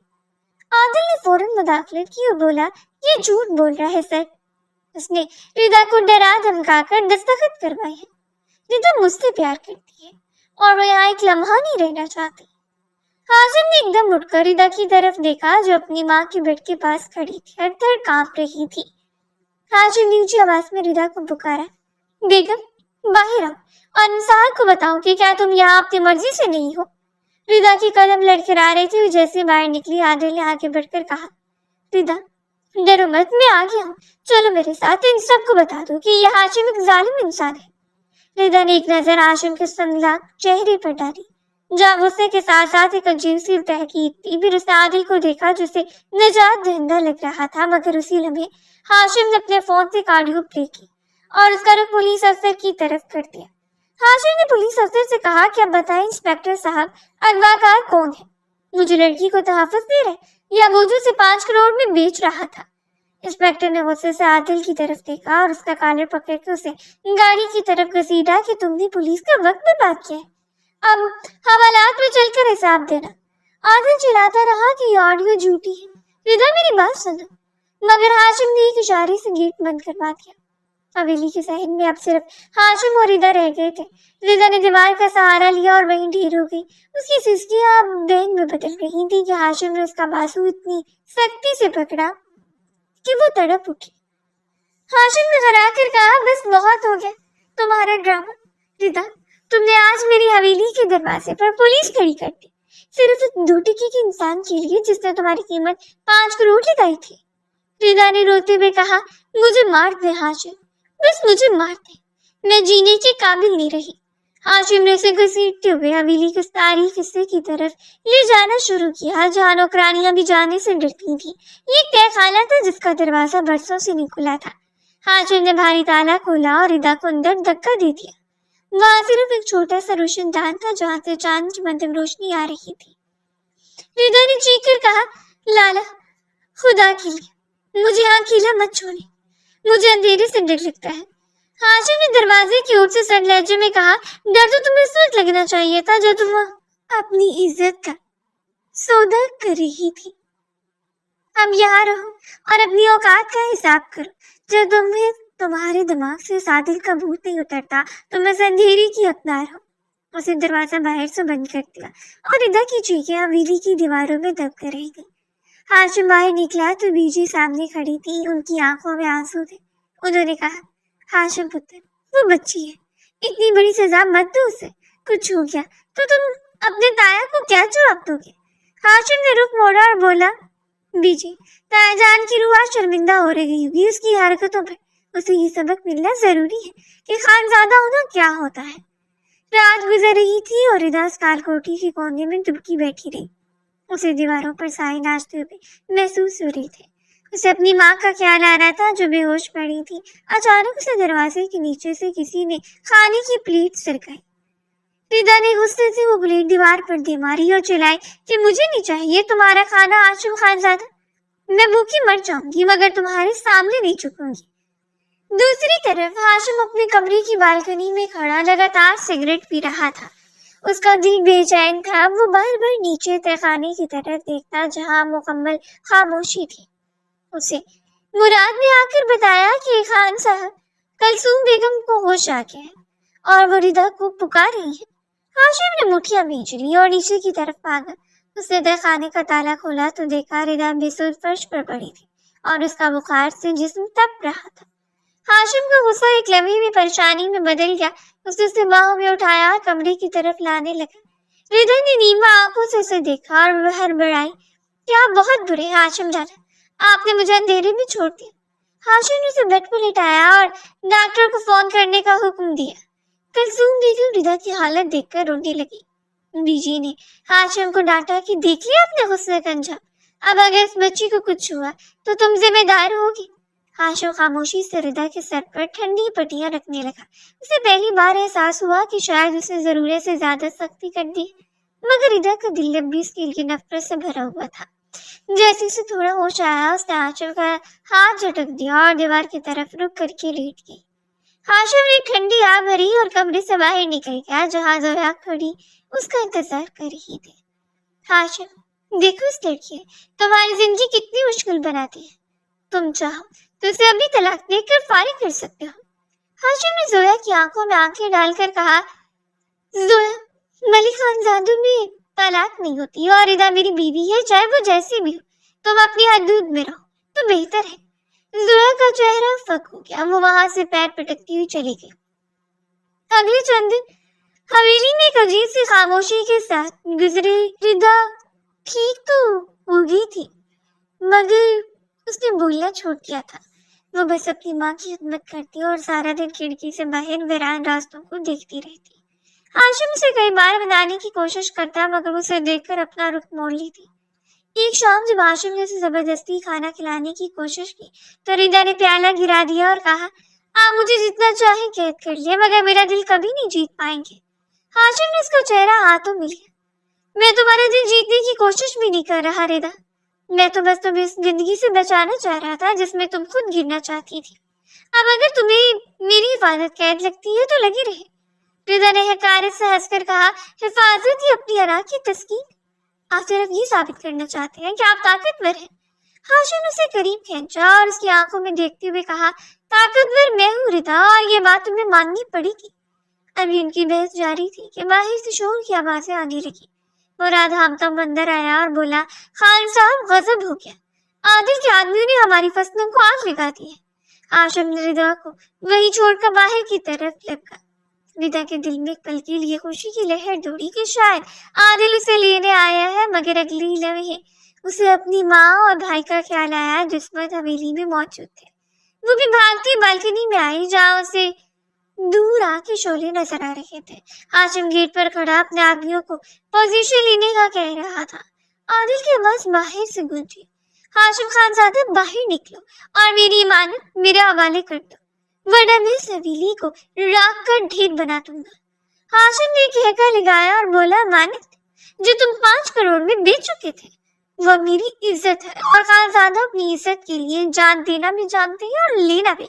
आदिल ने फौरन मुदाखलत की और बोला, ये झूठ बोल रहा है सर। उसने रिदा को डरा धमका कर दस्तखत करवाए हैं। रिदा मुझसे प्यार करती है और वो यहाँ एक लम्हा नहीं रहना चाहती। हाशिम ने एकदम उठकर रिदा की तरफ देखा जो अपनी माँ के बेड के पास खड़ी थी और थर कांप रही थी। हाशिम ने ऊंची आवाज में रिदा को पुकारा, बेगम बाहर आओ और इंसान को बताओ कि क्या तुम यहाँ अपनी मर्जी से नहीं हो। रिदा की कदम लड़खड़ा रही थी। जैसे बाहर निकली आदिल ने आगे बढ़कर कहा, रिदा डरो मत, मैं आ गया हूँ, चलो मेरे साथ, इन सबको बता दो कि यह हाशिम एक जालिम इंसान है। रिदा ने एक नजर हाशिम के संगलाक चेहरे पर डाली जहाँ गुस्से के साथ साथ एक अजीब सी तहकीर थी। फिर उसने आदिल को देखा जिसे निजात दहिंदा लग रहा था, मगर उसी लम्हे हाशिम ने अपने फोन से ऑडियो प्ले की और उसका रुख पुलिस अफसर की तरफ कर दिया। हाशिम ने पुलिस अफसर से कहा कि अब बताएं इंस्पेक्टर साहब, अगवाकार कौन है? मुझे लड़की को तहफ़्फ़ुज़ दे रहे या वो जो उसे 5 करोड़ में बेच रहा था? इंस्पेक्टर ने गुस्से से आदिल की तरफ देखा और उसका कॉलर पकड़ के उसे गाड़ी की तरफ घसीटा कि तुमने पुलिस का वक्त बर्बाद किया है, अब हवालात में चलकर हिसाब देना। आदिल चिल्लाता रहा कि ये ऑडियो झूठी है। रिदा मेरी बात सुनो, मगर हाशिम ने एक इशारे से गेट बंद करवा दिया। हवेली के सहन में अब सिर्फ हाशिम और रिदा रह गए थे। रिदा ने दीवार का सहारा लिया और वहीं ढेर हो गई। उसकी सिसकियां अब बैन में बदल रही थी कि हाशिम ने उसका बाजू इतनी सख्ती से पकड़ा कि वो तड़प उठी। हाशिम ने घबरा कर कहा, बस बहुत हो गया तुम्हारा ड्रामा। रिदा, तुमने आज मेरी हवेली के दरवाजे पर पुलिस खड़ी कर दी, सिर्फ एक 2 टिके के इंसान के लिए जिसने तुम्हारी कीमत 5 करोड़ लगाई थी। रिदा ने रोते हुए कहा, मुझे मार दे हाशिम, बस मुझे मार दे, मैं जीने के काबिल नहीं रही। हाशिम ने उसे घसीटते हुए हवेली के तारीख हिस्से की तरफ ले जाना शुरू किया जहाँ नौकरानियां भी जाने से डरती थी। ये एक तहखाना था जिसका दरवाजा बरसों से नहीं खुला था। हाशिम ने भारी ताला खोला और रिदा को अंदर धक्का दे दिया। वहां सिर्फ एक छोटा सा रोशनदान था जहाँ से चांद की मध्यम रोशनी आ रही थी। रिदा ने चीख कर कहा, लाला खुदा के लिए मुझे यहाँ अकेला मत छोड़े, मुझे अंधेरे से डर लगता है। हाशिम ने दरवाजे की ओर से सर लहजे में कहा, डर तो तुम्हें इस वक्त लगना चाहिए था जब तुम अपनी इज्जत का सौदा कर रही थी। अब यहाँ रहो और अपनी औकात का हिसाब करो। जब तुम्हें तुम्हारे दिमाग से सादिल का भूत नहीं उतरता तो मैं अंधेरे की हकदार हूँ। उसे दरवाजा बाहर से बंद कर दिया और रिदा की चीखें हवेली की दीवारों में दब कर रह गई। हाशिम बाहर निकला तो बीजी सामने खड़ी थी, उनकी आंखों में आंसू थे। उन्होंने कहा, हाशिम पुत्र, वो बच्ची है, इतनी बड़ी सजा मत दो उसे, कुछ हो गया तो तुम अपने ताया को क्या जवाब दोगे? हाशिम ने रुख मोड़ा और बोला, बीजी, ताया जान की रूह शर्मिंदा हो रही होगी उसकी हरकतों पर। उसे ये सबक मिलना जरूरी है कि खानजादा होना क्या होता है। रात गुजर रही थी और रिदा काल कोठी के कोने में दुबकी बैठी रही। उसे दीवारों पर साए नाचते हुए महसूस हो रहे थे। اسے اپنی ماں کا خیال آ رہا تھا جو بے ہوش پڑی تھی۔ اچانک اسے دروازے کے نیچے سے کسی نے کھانے کی پلیٹ سرکائی۔ ردا نے غصے سے وہ پلیٹ دیوار پر دے ماری اور چلائی کہ مجھے نہیں چاہیے تمہارا کھانا ہاشم خان زادہ، میں بھوکی مر جاؤں گی مگر تمہارے سامنے نہیں جھکوں گی۔ دوسری طرف ہاشم اپنے کمرے کی بالکنی میں کھڑا لگاتار سگریٹ پی رہا تھا۔ اس کا دل بے چین تھا، وہ بار بار نیچے تہخانے کی طرف دیکھتا جہاں مکمل خاموشی تھی۔ اسے مراد نے آ کر بتایا کہ خان صاحب کلثوم بیگم کو ہوش آ گیا ہے اور وہ ردا کو پکار رہی ہے۔ ہاشم نے مٹھیاں بھیج لی اور نیچے کی طرف بھاگا۔ اس نے تہخانے کا تالا کھولا تو دیکھا ردا بے سود فرش پر پڑی تھی اور اس کا بخار سے جسم تپ رہا تھا۔ ہاشم کا غصہ ایک لمحے میں پریشانی میں بدل گیا۔ اس نے اسے باہوں میں اٹھایا اور کمرے کی طرف لانے لگا۔ ردا نے نیما آنکھوں سے اسے دیکھا اور وہ ہڑبڑائی کہ آپ بہت برے ہیں ہاشم جانا، آپ نے مجھے اندھیرے میں چھوڑ دیا۔ ہاشم نے اسے بیڈ پر لٹایا اور ڈاکٹر کو فون کرنے کا حکم دیا۔ کلثوم بیگم ردا کی حالت دیکھ کر رونے لگی۔ بیجی نے ہاشم کو ڈانٹا کہ دیکھ لیا اپنے غصے کا انجام، اب اگر اس بچی کو کچھ ہوا تو تم ذمہ دار ہوگی۔ ہاشم خاموشی سے ردا کے سر پر ٹھنڈی پٹیاں رکھنے لگا۔ اسے پہلی بار احساس ہوا کہ شاید اسے ضرورت سے زیادہ سختی کر دی، مگر ردا کا دل اب بھی اس کے لیے نفرت سے بھرا ہوا تھا۔ جیسے اسے تھوڑا ہوش آیا اس نے ہاشم کا ہاتھ جھٹک دیا اور دیوار کی طرف رک کر کے لیٹ گئی۔ ہاشم نے ٹھنڈی آ بھری اور کمرے سے باہر نکل گیا جہاں زویا کھڑی اس کا انتظار کر رہی تھی۔ ہاشم دیکھو اس لڑکی تمہاری زندگی کتنی مشکل بناتی ہے، تم چاہو تو اسے ابھی طلاق دے کر فارغ کر سکتے ہو۔ ہاشم نے زویا کی آنکھوں میں آنکھیں ڈال کر کہا، زویا ملک خان زادوں میں طلاق نہیں ہوتی اور ردا میری بیوی ہے، چاہے وہ جیسی بھی ہو، تم اپنی حدود میں رہو تو بہتر ہے۔ زویا کا چہرہ فک ہو گیا، وہ وہاں سے پیر پٹکتی ہوئی چلی گئی۔ اگلے چند دن حویلی میں ایک عجیب سی خاموشی کے ساتھ گزرے۔ ردا ٹھیک تو ہو گئی تھی مگر اس نے بولنا چھوڑ دیا تھا۔ وہ بس اپنی ماں کی خدمت کرتی اور سارا دن کھڑکی سے باہر ویران راستوں کو دیکھتی رہتی۔ ہاشم اسے کئی بار منانے کی کوشش کرتا مگر اسے دیکھ کر اپنا رخ موڑ لیتی۔ ایک شام جب ہاشم نے اسے زبردستی کھانا کھلانے کی کوشش کی تو ردا نے پیالہ گرا دیا اور کہا، آپ مجھے جتنا چاہیں قید کر لیں مگر میرا دل کبھی نہیں جیت پائیں گے۔ ہاشم نے اس کا چہرہ ہاتھوں میں لیا۔ میں تمہارا دل جیتنے کی کوشش بھی نہیں کر رہا ردا، میں تو بس تمہیں اس زندگی سے بچانا چاہ رہا تھا جس میں تم خود گرنا چاہتی تھی۔ اب اگر تمہیں میری حفاظت قید لگتی ہے تو لگی رہے۔ ردا نے حقارت سے ہنس کر کہا، حفاظت ہی اپنی انا کی تسکین، آپ صرف یہ ثابت کرنا چاہتے ہیں کہ آپ طاقتور ہیں۔ ہاشم نے اسے قریب کھینچا اور اس کی آنکھوں میں دیکھتے ہوئے کہا، طاقتور میں ہوں ردا اور یہ بات تمہیں ماننی پڑے گی۔ ابھی ان کی بحث جاری تھی کہ باہر سے شور کی آوازیں آنے لگی۔ مراد ہامتا اندر آیا اور بولا، خان صاحب غضب ہو گیا، عادل کے آدمیوں نے ہماری فصلوں کو آگ لگا دی ہے۔ ہاشم نے ردا کو وہی چھوڑ کر باہر کی طرف لپکا۔ ردا کے دل میں پل کے لیے خوشی کی لہر دوڑی کہ شاید عادل اسے لینے آیا ہے، مگر اگلی لمحے اسے اپنی ماں اور بھائی کا خیال آیا جو اس وقت حویلی میں موجود تھے۔ وہ بھی بھاگتی بالکنی میں آئی جہاں اسے دور آ کے شعلے نظر آ رہے تھے۔ ہاشم گیٹ پر کھڑا اپنے آدمیوں کو پوزیشن لینے کا کہہ رہا تھا۔ عادل کی آواز باہر سے گونجی، ہاشم خان زادہ باہر نکلو اور میری امانت میرے حوالے کر دو ورنہ میں اس حویلی کو راکھ کر ڈھیر بنا دوں گا۔ ہاشم نے ایک ہیکا لگایا اور بولا، امانت جو تم 5 کروڑ میں بیچ چکے تھے وہ میری عزت ہے اور خان زادہ اپنی عزت کے لیے جان دینا بھی جانتے ہیں اور لینا بھی۔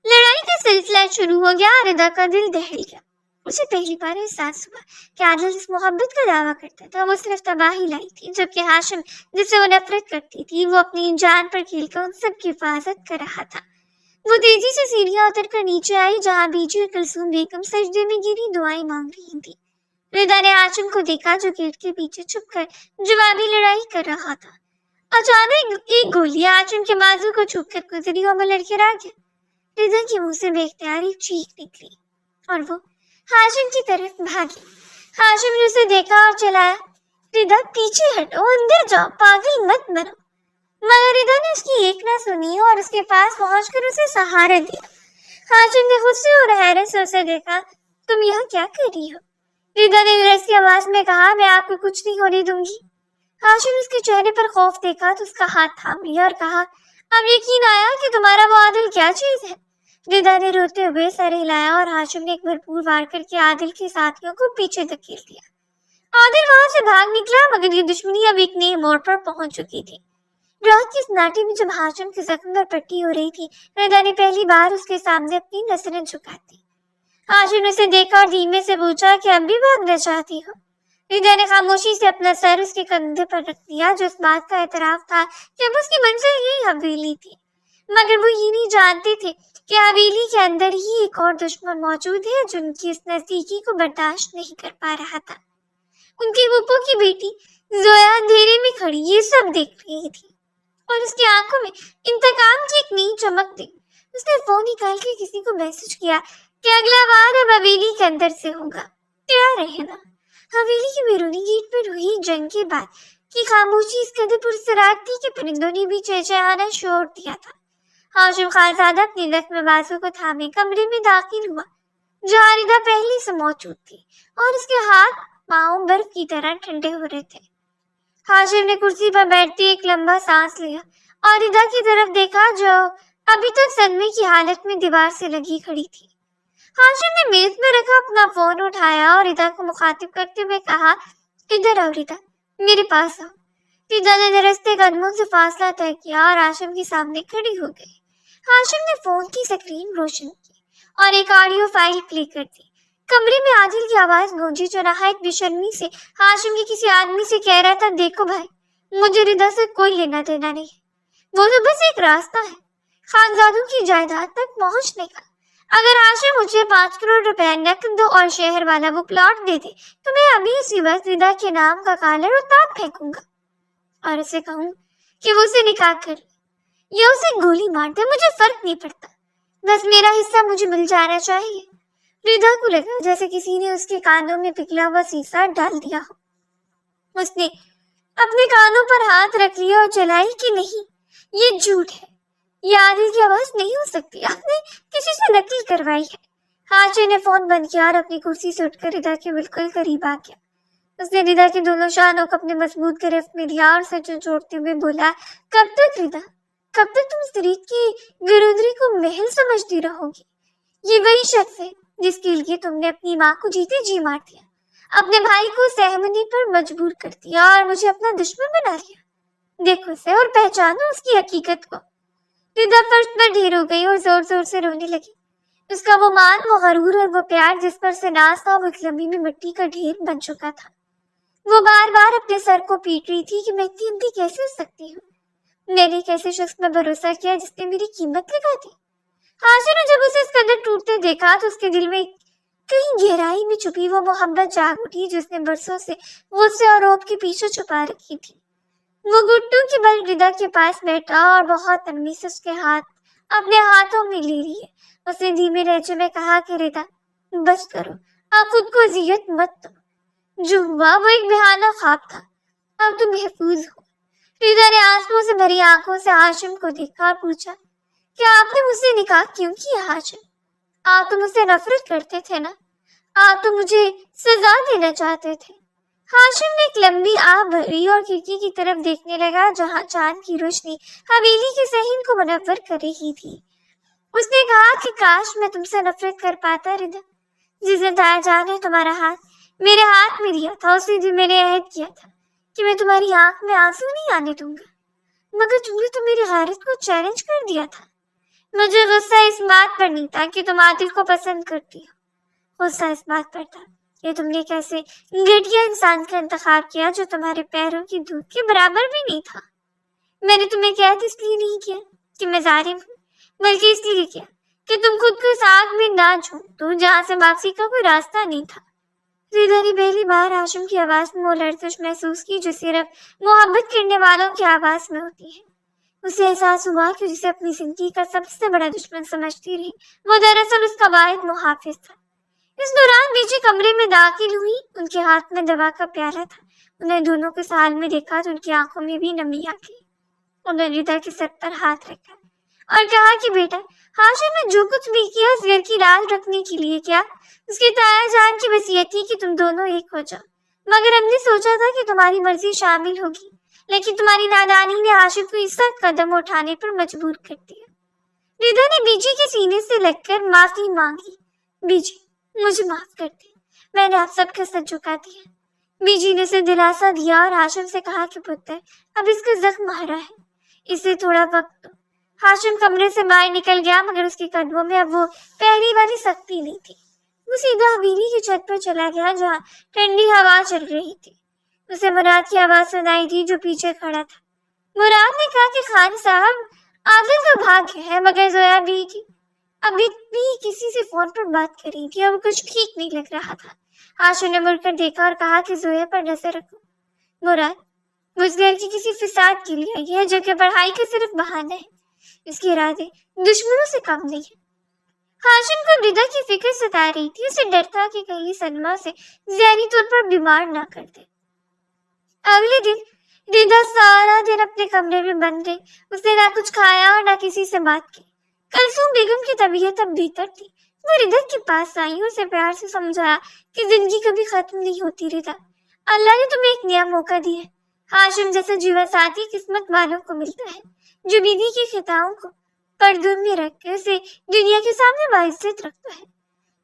لڑائی کا سلسلہ شروع ہو گیا۔ ردا کا دل دہل گیا۔ اسے پہلی بار احساس ہوا کہ عادل اس محبت کا دعویٰ کرتا تھا وہ صرف تباہی لائی تھی، جبکہ ہاشم جس سے وہ نفرت کرتی تھی وہ اپنی جان پر کھیل کر ان سب کی حفاظت کر رہا تھا۔ وہ تیزی سے سیڑھیاں اتر کر نیچے آئی جہاں بیجی اور کلثوم بیگم سجدے میں گری دعائیں مانگ رہی تھی۔ ردا نے ہاشم کو دیکھا جو گیٹ کے پیچھے چھپ کر جوابی لڑائی کر رہا تھا۔ اچانک ایک گولی ہاشم کے بازو کو چھو کر گزری اور وہ لڑکے آ گیا۔ ردا کے منہ سے بے اختیار ایک چیخ نکلی اور وہ ہاشم کی طرف بھاگی۔ ہاشم نے اسے دیکھا اور چلایا، ردا پیچھے ہٹو، اندر جاؤ، پاگل مت بنو۔ مگر ردا نے اس کی ایک نہ سنی اور اس کے پاس پہنچ کر اسے سہارا دیا۔ ہاشم نے غصے اور حیرت سے اسے دیکھا، تم یہاں کیا کر رہی ہو؟ ردا نے گرج کی آواز میں کہا، میں آپ کو کچھ نہیں ہونے دوں گی۔ ہاشم نے اس کے چہرے پر خوف دیکھا تو اس کا ہاتھ تھام لیا اور کہا، अब यकीन आया कि तुम्हारा वो आदिल क्या चीज है। रिदा ने रोते हुए सर हिलाया और हाशिम ने एक भरपूर वार करके आदिल के साथियों को पीछे धकेल दिया। आदिल वहां से भाग निकला, मगर ये दुश्मनी अब एक नए मोड़ पर पहुंच चुकी थी। रात की सन्नाटे में जब हाशिम के जख्म पर पट्टी हो रही थी, रिदा ने पहली बार उसके सामने अपनी नजरें झुका दी। हाशिम ने उसे देखा और धीमे से पूछा कि अब भी भागना चाहती हो। रिदा ने खामोशी से अपना सर उसके कंधे पर रख दिया, जो इस बात का एतराफ था कि अब उसकी मंजिल यही हवेली थी। मगर वो ये नहीं जानते थे कि हवेली के अंदर ही एक और दुश्मन मौजूद है जो उनकी इस नजदीकी को बर्दाश्त नहीं कर पा रहा था। उनकी फूफो की बेटी जोया अंधेरे में खड़ी ये सब देख रही थी और उसकी आंखों में इंतकाम की एक नई चमक थी। उसने फोन निकाल के किसी को मैसेज किया कि अगला बार अब हवेली के अंदर से होगा, तैयार रहना। हवेली के बैरूनी गेट पर हुई जंग के बाद की खामोशी इस कदर पुरसरार थी कि परिंदों ने भी चहचहाना छोड़ दिया था। हाशिम खानजादा अपनी नक में बाजू को थामे कमरे में दाखिल हुआ, जहाँ रिदा पहले से मौजूद थी और उसके हाथ पांव बर्फ की तरह ठंडे हो रहे थे। हाशिम ने कुर्सी पर बैठते एक लंबा सांस लिया और रिदा की तरफ देखा, जो अभी तक सदमे की हालत में दीवार से लगी खड़ी थी। हाशिम ने मेज में रखा अपना फोन उठाया और रिदा को मुखातिब करते हुए कहा, इधर आओ रिदा, मेरे पास आओ। रिदा ने दरसते कदमों से फासला तय किया और हाशिम के सामने खड़ी हो गई। हाशिम ने फोन की स्क्रीन रोशन की और एक ऑडियो फाइल प्ले कर दी। कमरे में आदिल की आवाज गूंजी, जो नहायत बेशर्मी से हाशिम के किसी आदमी से कह रहा था, देखो भाई, मुझे रिदा से कोई लेना देना नहीं, वो तो बस एक रास्ता है खानजादों की जायदाद तक पहुंचने का। अगर हाशिम मुझे 5 करोड़ रुपए नकद दो और शहर वाला वो प्लॉट दे दे, तो मैं अभी इसी वक्त रिदा के नाम का कॉलर उतार फेंकूंगा और उसे कहूँ कि वो उसे निकाह कर ले या उसे गोली मार दे, मुझे फर्क नहीं पड़ता, बस मेरा हिस्सा मुझे मिल जाना चाहिए। रिदा को लगा जैसे किसी ने उसके कानों में पिघला हुआ सीसा डाल दिया हो। उसने अपने कानों पर हाथ रख लिया और चलाई कि नहीं, ये झूठ है, ये आदिल की आवाज नहीं हो सकती, आपने किसी से नकल करवाई है। हाशिम ने फोन बंद किया और अपनी कुर्सी से उठकर रिदा के बिल्कुल करीब आ गया। उसने रिदा के दोनों शानों को अपने मजबूत गिरफ्त में लिया और सर जोड़ते हुए बोला, कब तक रिदा, कब तक तुम इस रीत की गिरोदरी को महल समझती रहोगी? ये वही शख्स है जिसके लिए तुमने अपनी माँ को जीते जी मार दिया, अपने भाई को सहमने पर मजबूर कर दिया और मुझे अपना दुश्मन बना लिया। देखो उसे और पहचानो उसकी हकीकत को। रिदा फर्श पर ढेर हो गई और जोर जोर से रोने लगी। उसका वो मान, वो गरूर और वो प्यार जिस पर से नाज था, वो एक लंबी में मिट्टी का ढेर बन चुका था। वो बार बार अपने सर को पीट रही थी कि मैं इतनी अंधी कैसे हो सकती हूँ, मैंने एक ऐसे शख्स पर भरोसा किया जिसने मेरी कीमत लगा दी। हाशिम ने जब उसे इस कदर टूटते देखा तो उसके दिल में कहीं गहराई में छुपी वो मोहब्बत जाग उठी जिसने बरसों से गुस्से और रोब के पीछे छुपा रखी थी। वो घुट्टों के बल रिदा के पास बैठा और बहुत नरमी से उसके हाथ अपने हाथों में ले लिए। उसने धीमे लहजे में कहा कि रिदा, बस करो, आप खुद को अजियत मत दो, जो हुआ वो एक बेहाना ख्वाब था, अब तुम महफूज हो। रिदा ने आंसुओं से भरी आंखों से हाशिम को देखा और पूछा, क्या आपने मुझसे निकाह क्यों किया हाशिम? आप तो मुझसे नफरत करते थे ना, आप तो मुझे सजा देना चाहते थे। हाशिम ने एक लंबी आह भरी और खिड़की की तरफ देखने लगा, जहां चांद की रोशनी हवेली के सहन को मुनव्वर कर रही थी। उसने कहा कि काश मैं तुमसे नफरत कर पाता रिदा। जिसने ताया जान है तुम्हारा हाथ मेरे हाथ में दिया था, उसने भी मैंने अहद किया था कि मैं तुम्हारी आंख में आंसू नहीं आने दूंगा, मगर तुमने तो मेरी गैरत को चैलेंज कर दिया था। मुझे गुस्सा इस बात पर नहीं था कि तुम आदिल को पसंद करती हो, गुस्सा इस बात पर था कि तुमने कैसे घटिया इंसान का इंतखाब किया जो तुम्हारे पैरों की धूप के बराबर भी नहीं था। मैंने तुम्हें कैद इसलिए नहीं किया कि मैं जालिम हूँ, बल्कि इसलिए किया कि तुम खुद को इस आग में ना झोंक दो जहाँ से वापसी का कोई रास्ता नहीं था। रिदा ने पहली बार हाशिम की आवाज में वो लर्जिश महसूस की जो सिर्फ मोहब्बत करने वालों की आवाज में होती है। उसे एहसास हुआ कि जिसे अपनी जिंदगी का सबसे बड़ा दुश्मन समझती रही, वो दरअसल उसका वाहिद मुहाफिज था। इस दौरान बीजी कमरे में दाखिल हुई, उनके हाथ में दवा का प्याला था। उन्हें दोनों के साल में देखा तो उनकी आंखों में भी नमी आ गई। उन्होंने रिदा के सर पर हाथ रखा और कहा कि बेटा, हाशिम ने जो कुछ भी किया उस घर की लाज रखने के लिए किया। उसके ताया जान की वसीयत थी कि तुम दोनों एक हो जाओ, मगर हमने सोचा था कि तुम्हारी मर्जी शामिल होगी, लेकिन तुम्हारी नादानी ने आशिफ को इस वक्त कदम उठाने पर मजबूर कर दिया। रिदा ने बीजी के सीने से लगकर माफी मांगी। बीजी, मुझे माफ कर दे, मैंने आप सबका सच झुका दिया। बीजी ने उसे दिलासा दिया और हाशिम से कहा कि पुत्र, अब इसका जख्म हरा है, इसे थोड़ा वक्त दो। हाशिम कमरे से बाहर निकल गया, मगर उसके कदमों में अब वो पहली वाली सख्ती नहीं थी। वो सीधा हवेली की छत पर चला गया जहाँ ठंडी हवा चल रही थी। उसे मुराद की आवाज सुनाई दी जो पीछे खड़ा था। मुराद ने कहा कि खान साहब, आदिल का भाग्य है, मगर जोया भी की अभी भी किसी से फोन पर बात कर रही थी और कुछ ठीक नहीं लग रहा था। हाशिम ने मुड़कर देखा और कहा कि जोया पर नजर रखो। मुराद, वो इस घर की किसी फिसाद के लिए आई है, जो कि पढ़ाई का सिर्फ बहाना है। इसके इरादे दुश्मनों से कम नहीं है। हाशिम को रिदा की फिक्र सता रही थी। उसे डर था कि कहीं सलमा से ज़हनी तौर पर बीमार ना कर दे। अगले दिन रिदा सारा दिन अपने कमरे में बंद रही। उसने ना कुछ खाया और ना किसी से बात की। कलसूम बेगम की तबीयत अब बेहतर थी। वो रिदा के पास आई, उसे प्यार से समझाया कि जिंदगी कभी खत्म नहीं होती रिदा, अल्लाह ने तुम्हें एक नया मौका दिया है। हाशिम जैसा जीवन साथी किस्मत वालों को मिलता है, जो बीवी की खताओं को पर्दों में रख के उसे दुनिया के सामने बाइज्जत रखता है।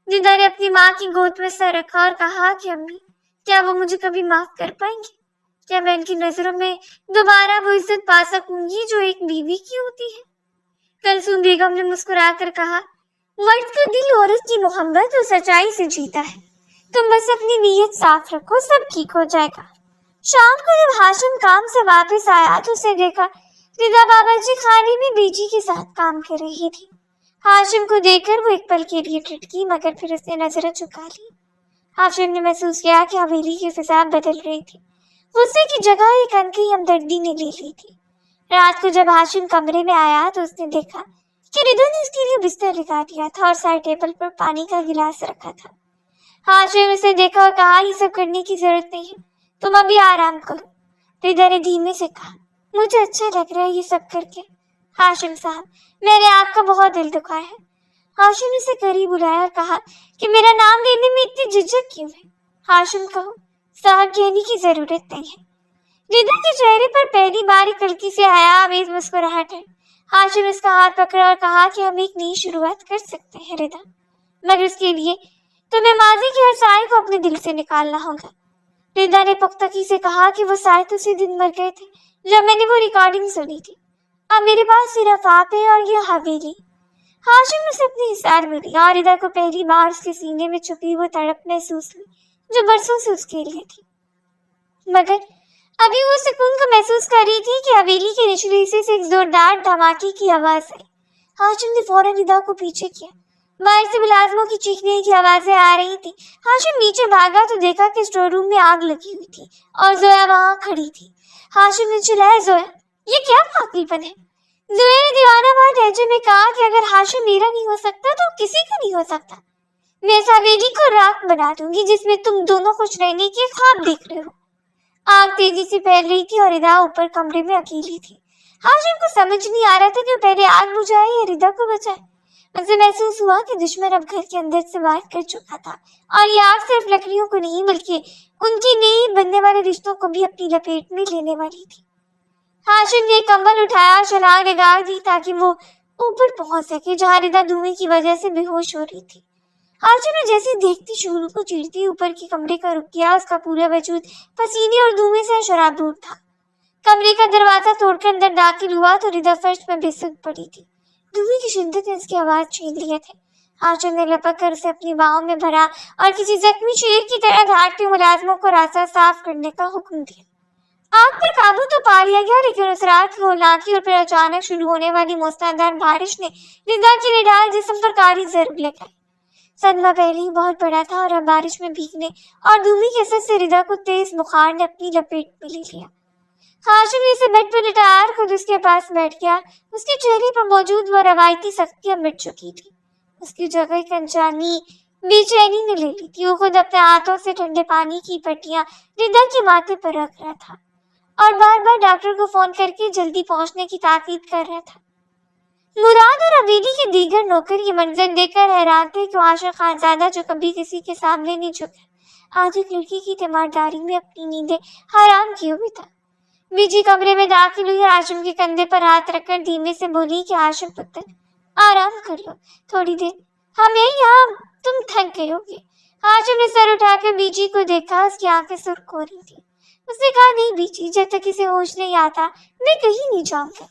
रिदा ने अपनी माँ की गोद में सर रखा और कहा कि अम्मी, क्या वो मुझे कभी माफ कर पाएंगी? क्या मैं उनकी नजरों में दोबारा वो इज्जत पा सकूंगी जो एक बीवी की होती है? कलसूम बेगम ने मुस्कुराकर कहा, मर्द का दिल औरत की मोहब्बत और सच्चाई से जीता है। तुम बस अपनी नीयत साफ रखो, सब ठीक हो जाएगा। शाम को जब हाशिम काम से वापस आया तो उसे देखा रिदा बाबाजी खाने में बीजी के साथ काम कर रही थी। हाशिम को देखकर वो एक पल के लिए टिटकी, मगर फिर उसने नजरें झुका ली। हाशिम ने महसूस किया कि हवेली की फिजा बदल रही थी। गुस्से की जगह एक अनकही हमदर्दी ने ले ली थी। रात को जब हाशिम कमरे में आया तो उसने देखा कि रिदा ने उसके लिए बिस्तर लगा दिया था और साइड टेबल पर पानी का गिलास रखा था। हाशिम ने उसे देखा और कहा, ये सब करने की जरूरत नहीं है, तुम अभी आराम करो। रिदा ने धीमे से कहा, मुझे अच्छा लग रहा है ये सब करके। हाशिम साहब, मैंने आपका बहुत दिल दुखा है। हाशिम ने उसे करीब बुलाया और कहा कि मेरा नाम लेने में इतनी झिझक क्यों है? हाशिम कहो, साहब कहने की जरूरत नहीं है। रिदा के चेहरे पर पहली बार एक हल्की सी हयामेज़ मुस्कुराहट है। हाशिम ने उसका हाथ पकड़ा और कहा कि हम एक नई शुरुआत कर सकते हैं रिदा, मगर उसके लिए तुम्हें माजी के हर साए को अपने दिल से निकालना होगा। रिदा ने पुख्तगी से कहा कि वो साए तो उसी दिन मर गए थे जब मैंने वो रिकॉर्डिंग सुनी थी। अब मेरे पास सिर्फ आप है और ये हवेली। हाशिम ने उसे अपने हिसार में लिया और रिदा को पहली बार उसके सीने में छुपी वो तड़प महसूस हुई जो बरसों से उसके लिए थी। मगर अभी वो सुकून को महसूस कर रही थी कि हवेली के निचले हिस्से से एक जोरदार धमाके की आवाज आई। हाशिम ने फौरन रिदा को पीछे किया। बाहर से मुलाजमों की चीखने की आवाजें आ रही थी। हाशिम नीचे भागा तो देखा कि स्टोर रूम में आग लगी हुई थी और जोया वहां खड़ी थी। हाशिम ने चिल्लाया, जोया, ये क्या पागलपन है? जोया ने दीवाना भर लहजे में कहा कि अगर हाशिम मेरा नहीं हो सकता तो किसी का नहीं हो सकता। मैं इस हवेली को राख बना दूंगी जिसमें तुम दोनों खुश रहने के ख्वाब देख रहे हो। आग तेजी से फैल रही थी और रिदा ऊपर कमरे में अकेली थी। हाशिम को समझ नहीं आ रहा था कि वो पहले आग बुझाए या रिदा को बचाए। उसे महसूस हुआ कि दुश्मन अब घर के अंदर से वार कर चुका था और ये आग सिर्फ लकड़ियों को नहीं बल्कि उनकी नई बनने वाले रिश्तों को भी अपनी लपेट में लेने वाली थी। हाशिम ने कंबल उठाया और छलांग लगा दी ताकि वो ऊपर पहुंच सके जहाँ रिदा धुएं की वजह से बेहोश हो रही थी। हाशिम ने जैसे देखती शुरू को चीरती ऊपर के कमरे का रुख किया। उसका पूरा वजूद पसीने और धुएं से शराबूर था। कमरे का दरवाजा तोड़कर अंदर दाखिल हुआ तो रिदा फर्श में बेसुध पड़ी थी। धुएं की शिद्दत ने उसकी आवाज छीन लिए थे। हाशिम ने लपक कर उसे अपनी बाहों में भरा और किसी जख्मी शेर की तरह धारते मुलाजमों को रास्ता साफ करने का हुक्म दिया। आग पर काबू तो पा लिया गया, लेकिन उस रात की होलाकी और फिर अचानक शुरू होने वाली मूसलाधार बारिश ने रिदा के निडाल जिस्म पर काली जरूर लगाई। सदमा पहले ही बहुत बड़ा था और अब बारिश में भीगने और धूमी के असर से रिदा को तेज बुखार ने अपनी लपेट में ले लिया। हाशिम ने इसे बेड पर लिटाया खुद उसके पास बैठ गया। उसके चेहरे पर मौजूद वो रवायती सख्तियां मिट चुकी थी। उसकी जगह एक अनजानी बेचैनी ने ले ली थी। वो खुद अपने हाथों से ठंडे पानी की पट्टियां रिदा के माथे पर रख रहा था और बार बार डॉक्टर को फोन करके जल्दी पहुंचने की ताकीद कर रहा था। मुराद और हवेली के दीगर नौकर ये मंजर देखकर हैरान थे कि आशिक खानजादा जो कभी किसी के सामने नहीं झुका, आज एक लड़की की तीमारदारी में अपनी नींदें हराम किए हुए था। बीजी कमरे में दाखिल हुई और हाशिम के कंधे पर हाथ रखकर धीमे से बोली कि हाशिम पुत्र आराम कर लो थोड़ी देर, हम यही यहाँ, तुम थक गए होगे। हाशिम ने सर उठाकर बीजी को देखा, उसकी आंखें सुर्ख हो रही थी। उसने कहा नहीं बीजी, जब तक इसे होश नहीं आता मैं कहीं नहीं जाऊंगा।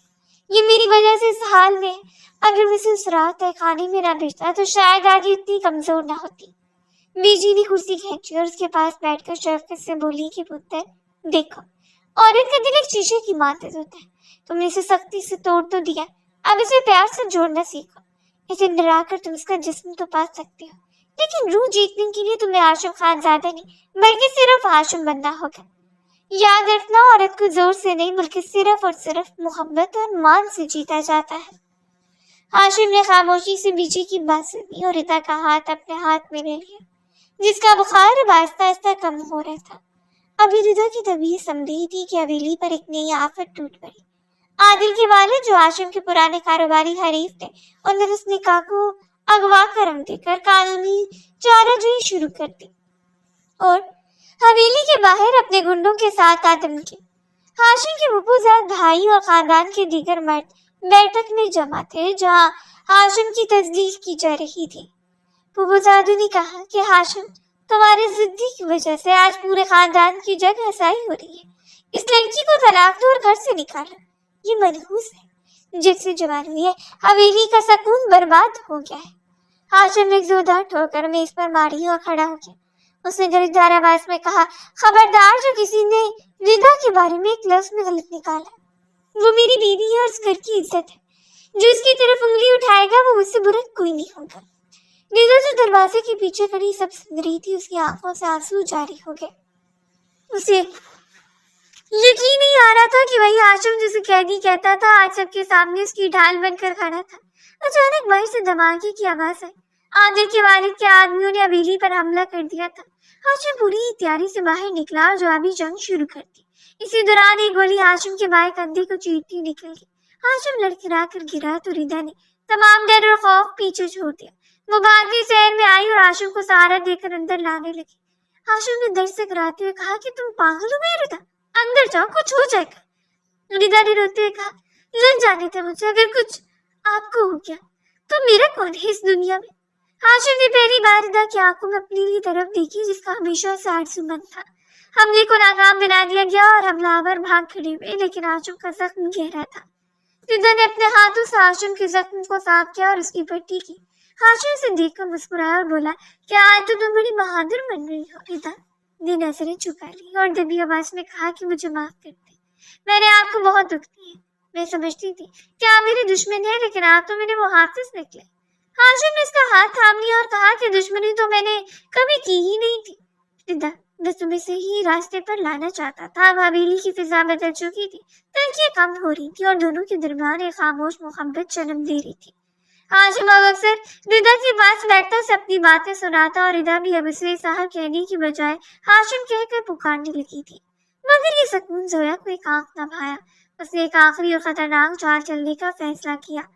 ये मेरी वजह से इस हाल में, अगर मैं इसे उस रात तय खाने में ना भेजता तो शायद आज इतनी कमजोर ना होती। बीजी ने कुर्सी खींची और उसके पास बैठकर शफकत से बोली कि पुत्र देखो, औरत का दिल एक शीशे की मानत होता है, तुमने इसे सख्ती से तोड़ तो दिया, अब इसे प्यार से जोड़ना सीखो। इसे डराकर तुम इसका जिस्म तो पा सकते हो, लेकिन रूह जीतने के लिए तुम्हें हाशिम खानजादा नहीं बल्कि सिर्फ हाशिम बनना होगा। याद रखना, औरत को जोर से नहीं बल्कि सिर्फ और सिर्फ मोहब्बत और मान से जीता जाता है। हाशिम ने खामोशी से बीजी की बात सुनी और रिदा का हाथ अपने हाथ में ले लिया, जिसका बुखार अब आहिस्ता आहिस्ता कम हो रहा था। अभी रिदा की तबीयत समझी थी कि हवेली पर एक नई आफत टूट पड़ी। आदिल के वालिद, जो हाशिम के पुराने कारोबारी हरीफ थे, उन्होंने उस निकाह को अगवा करम देकर कानूनी चाराजोई शुरू कर दी और हवेली के बाहर अपने गुंडों के साथ आदम के हाशिम के फूफूजाद भाई और खानदान के दीगर मर्द बैठक में जमा थे, जहां हाशिम की तस्दीक की जा रही थी। फूफूजादों ने कहा कि हाशिम, तुम्हारी जिद्दी की वजह से आज पूरे खानदान की जग हसाई हो रही है। इस लड़की को तलाक दो और घर से निकालो, ये मनहूस है। जब से जवान हुई है हवेली का सुकून बर्बाद हो गया है। हाशिम ने एक जोरदार ठोकर मेज पर मारी और खड़ा हो गया। उसने गरीबदार आवाज में कहा, खबरदार, जो किसी ने रिदा के बारे में एक लफ्ज में गलत निकाला, वो मेरी बीवी है और इस घर की इज्जत है। जो इसकी तरफ उंगली उठाएगा वो मुझसे बुरा कोई नहीं होगा। रिदा जो दरवाजे के पीछे खड़ी सब सुन रही थी, उसकी आंखों से आंसू जारी हो गए। उसे यकीन नहीं आ रहा था कि वही हाशिम जिसे कैदी कहता था आज सबके सामने उसकी ढाल बनकर खड़ा था। अचानक बाहर से धमाके की आवाज आई। आदिल के वालिद के आदमियों ने हवेली पर हमला कर दिया था। हाशिम पूरी तैयारी से बाहर निकला और जवाबी जंग शुरू कर दी। इसी दौरान एक गोली हाशिम के बाएं कंधे को चीरती निकल गई। हाशिम लड़खड़ा कर गिरा तो रिदा ने तमाम डर और खौफ पीछे छोड़ दिया। वो भागती शहर में आई और हाशिम को सहारा देकर अंदर लाने लगी। हाशिम ने दर्द से कराते हुए कहा कि तुम पागल हो गए रिदा, अंदर जाओ, कुछ हो जाएगा। रिदा ने रोते हुए कहा, लग जाने थे मुझे, अगर कुछ आपको हो गया तो मेरा कौन है इस दुनिया में। हाशिम ने पहली बार रिदा की आंखों में अपनी तरफ देखी, जिसका हमेशा से आरज़ूमंद था। हमले को नाकाम बना दिया गया और हमलावर भाग खड़े हुए, लेकिन हाशिम का जख्म गहरा था। रिदा ने अपने हाथों से हाशिम के जख्म को साफ किया और उसकी पट्टी की। हाशिम से देखकर मुस्कुराया और बोला, क्या आज तो तुम बड़ी बहादुर बन रही हो। रिदा ने नजरें झुका ली और दबी आवाज में कहा कि मुझे माफ कर दे, मैंने आपको बहुत दुख दी है। मैं समझती थी कि आप मेरे दुश्मन है, लेकिन आप तो मेरे मुहाफिज निकले। हाशिम ने इसका हाथ थाम लिया और कहा कि दुश्मनी तो मैंने कभी की ही नहीं थी। रिदा, बस तुम्हें से ही रास्ते पर लाना चाहता था। अब हवेली की फिजा बदल चुकी थी, तंगियां कम हो रही थी और दोनों के दरमियान एक खामोश मोहब्बत जन्म दे रही थी। हाशिम अब अक्सर रिदा के पास बैठता से अपनी बातें सुनाता और रिदा भी अब उसे साहब कहने की बजाय हाशिम कहकर पुकारने लगी थी। मगर ये सुकून जोया को एक आंख न भाया। उसने एक आखिरी और खतरनाक चाल चलने का फैसला किया।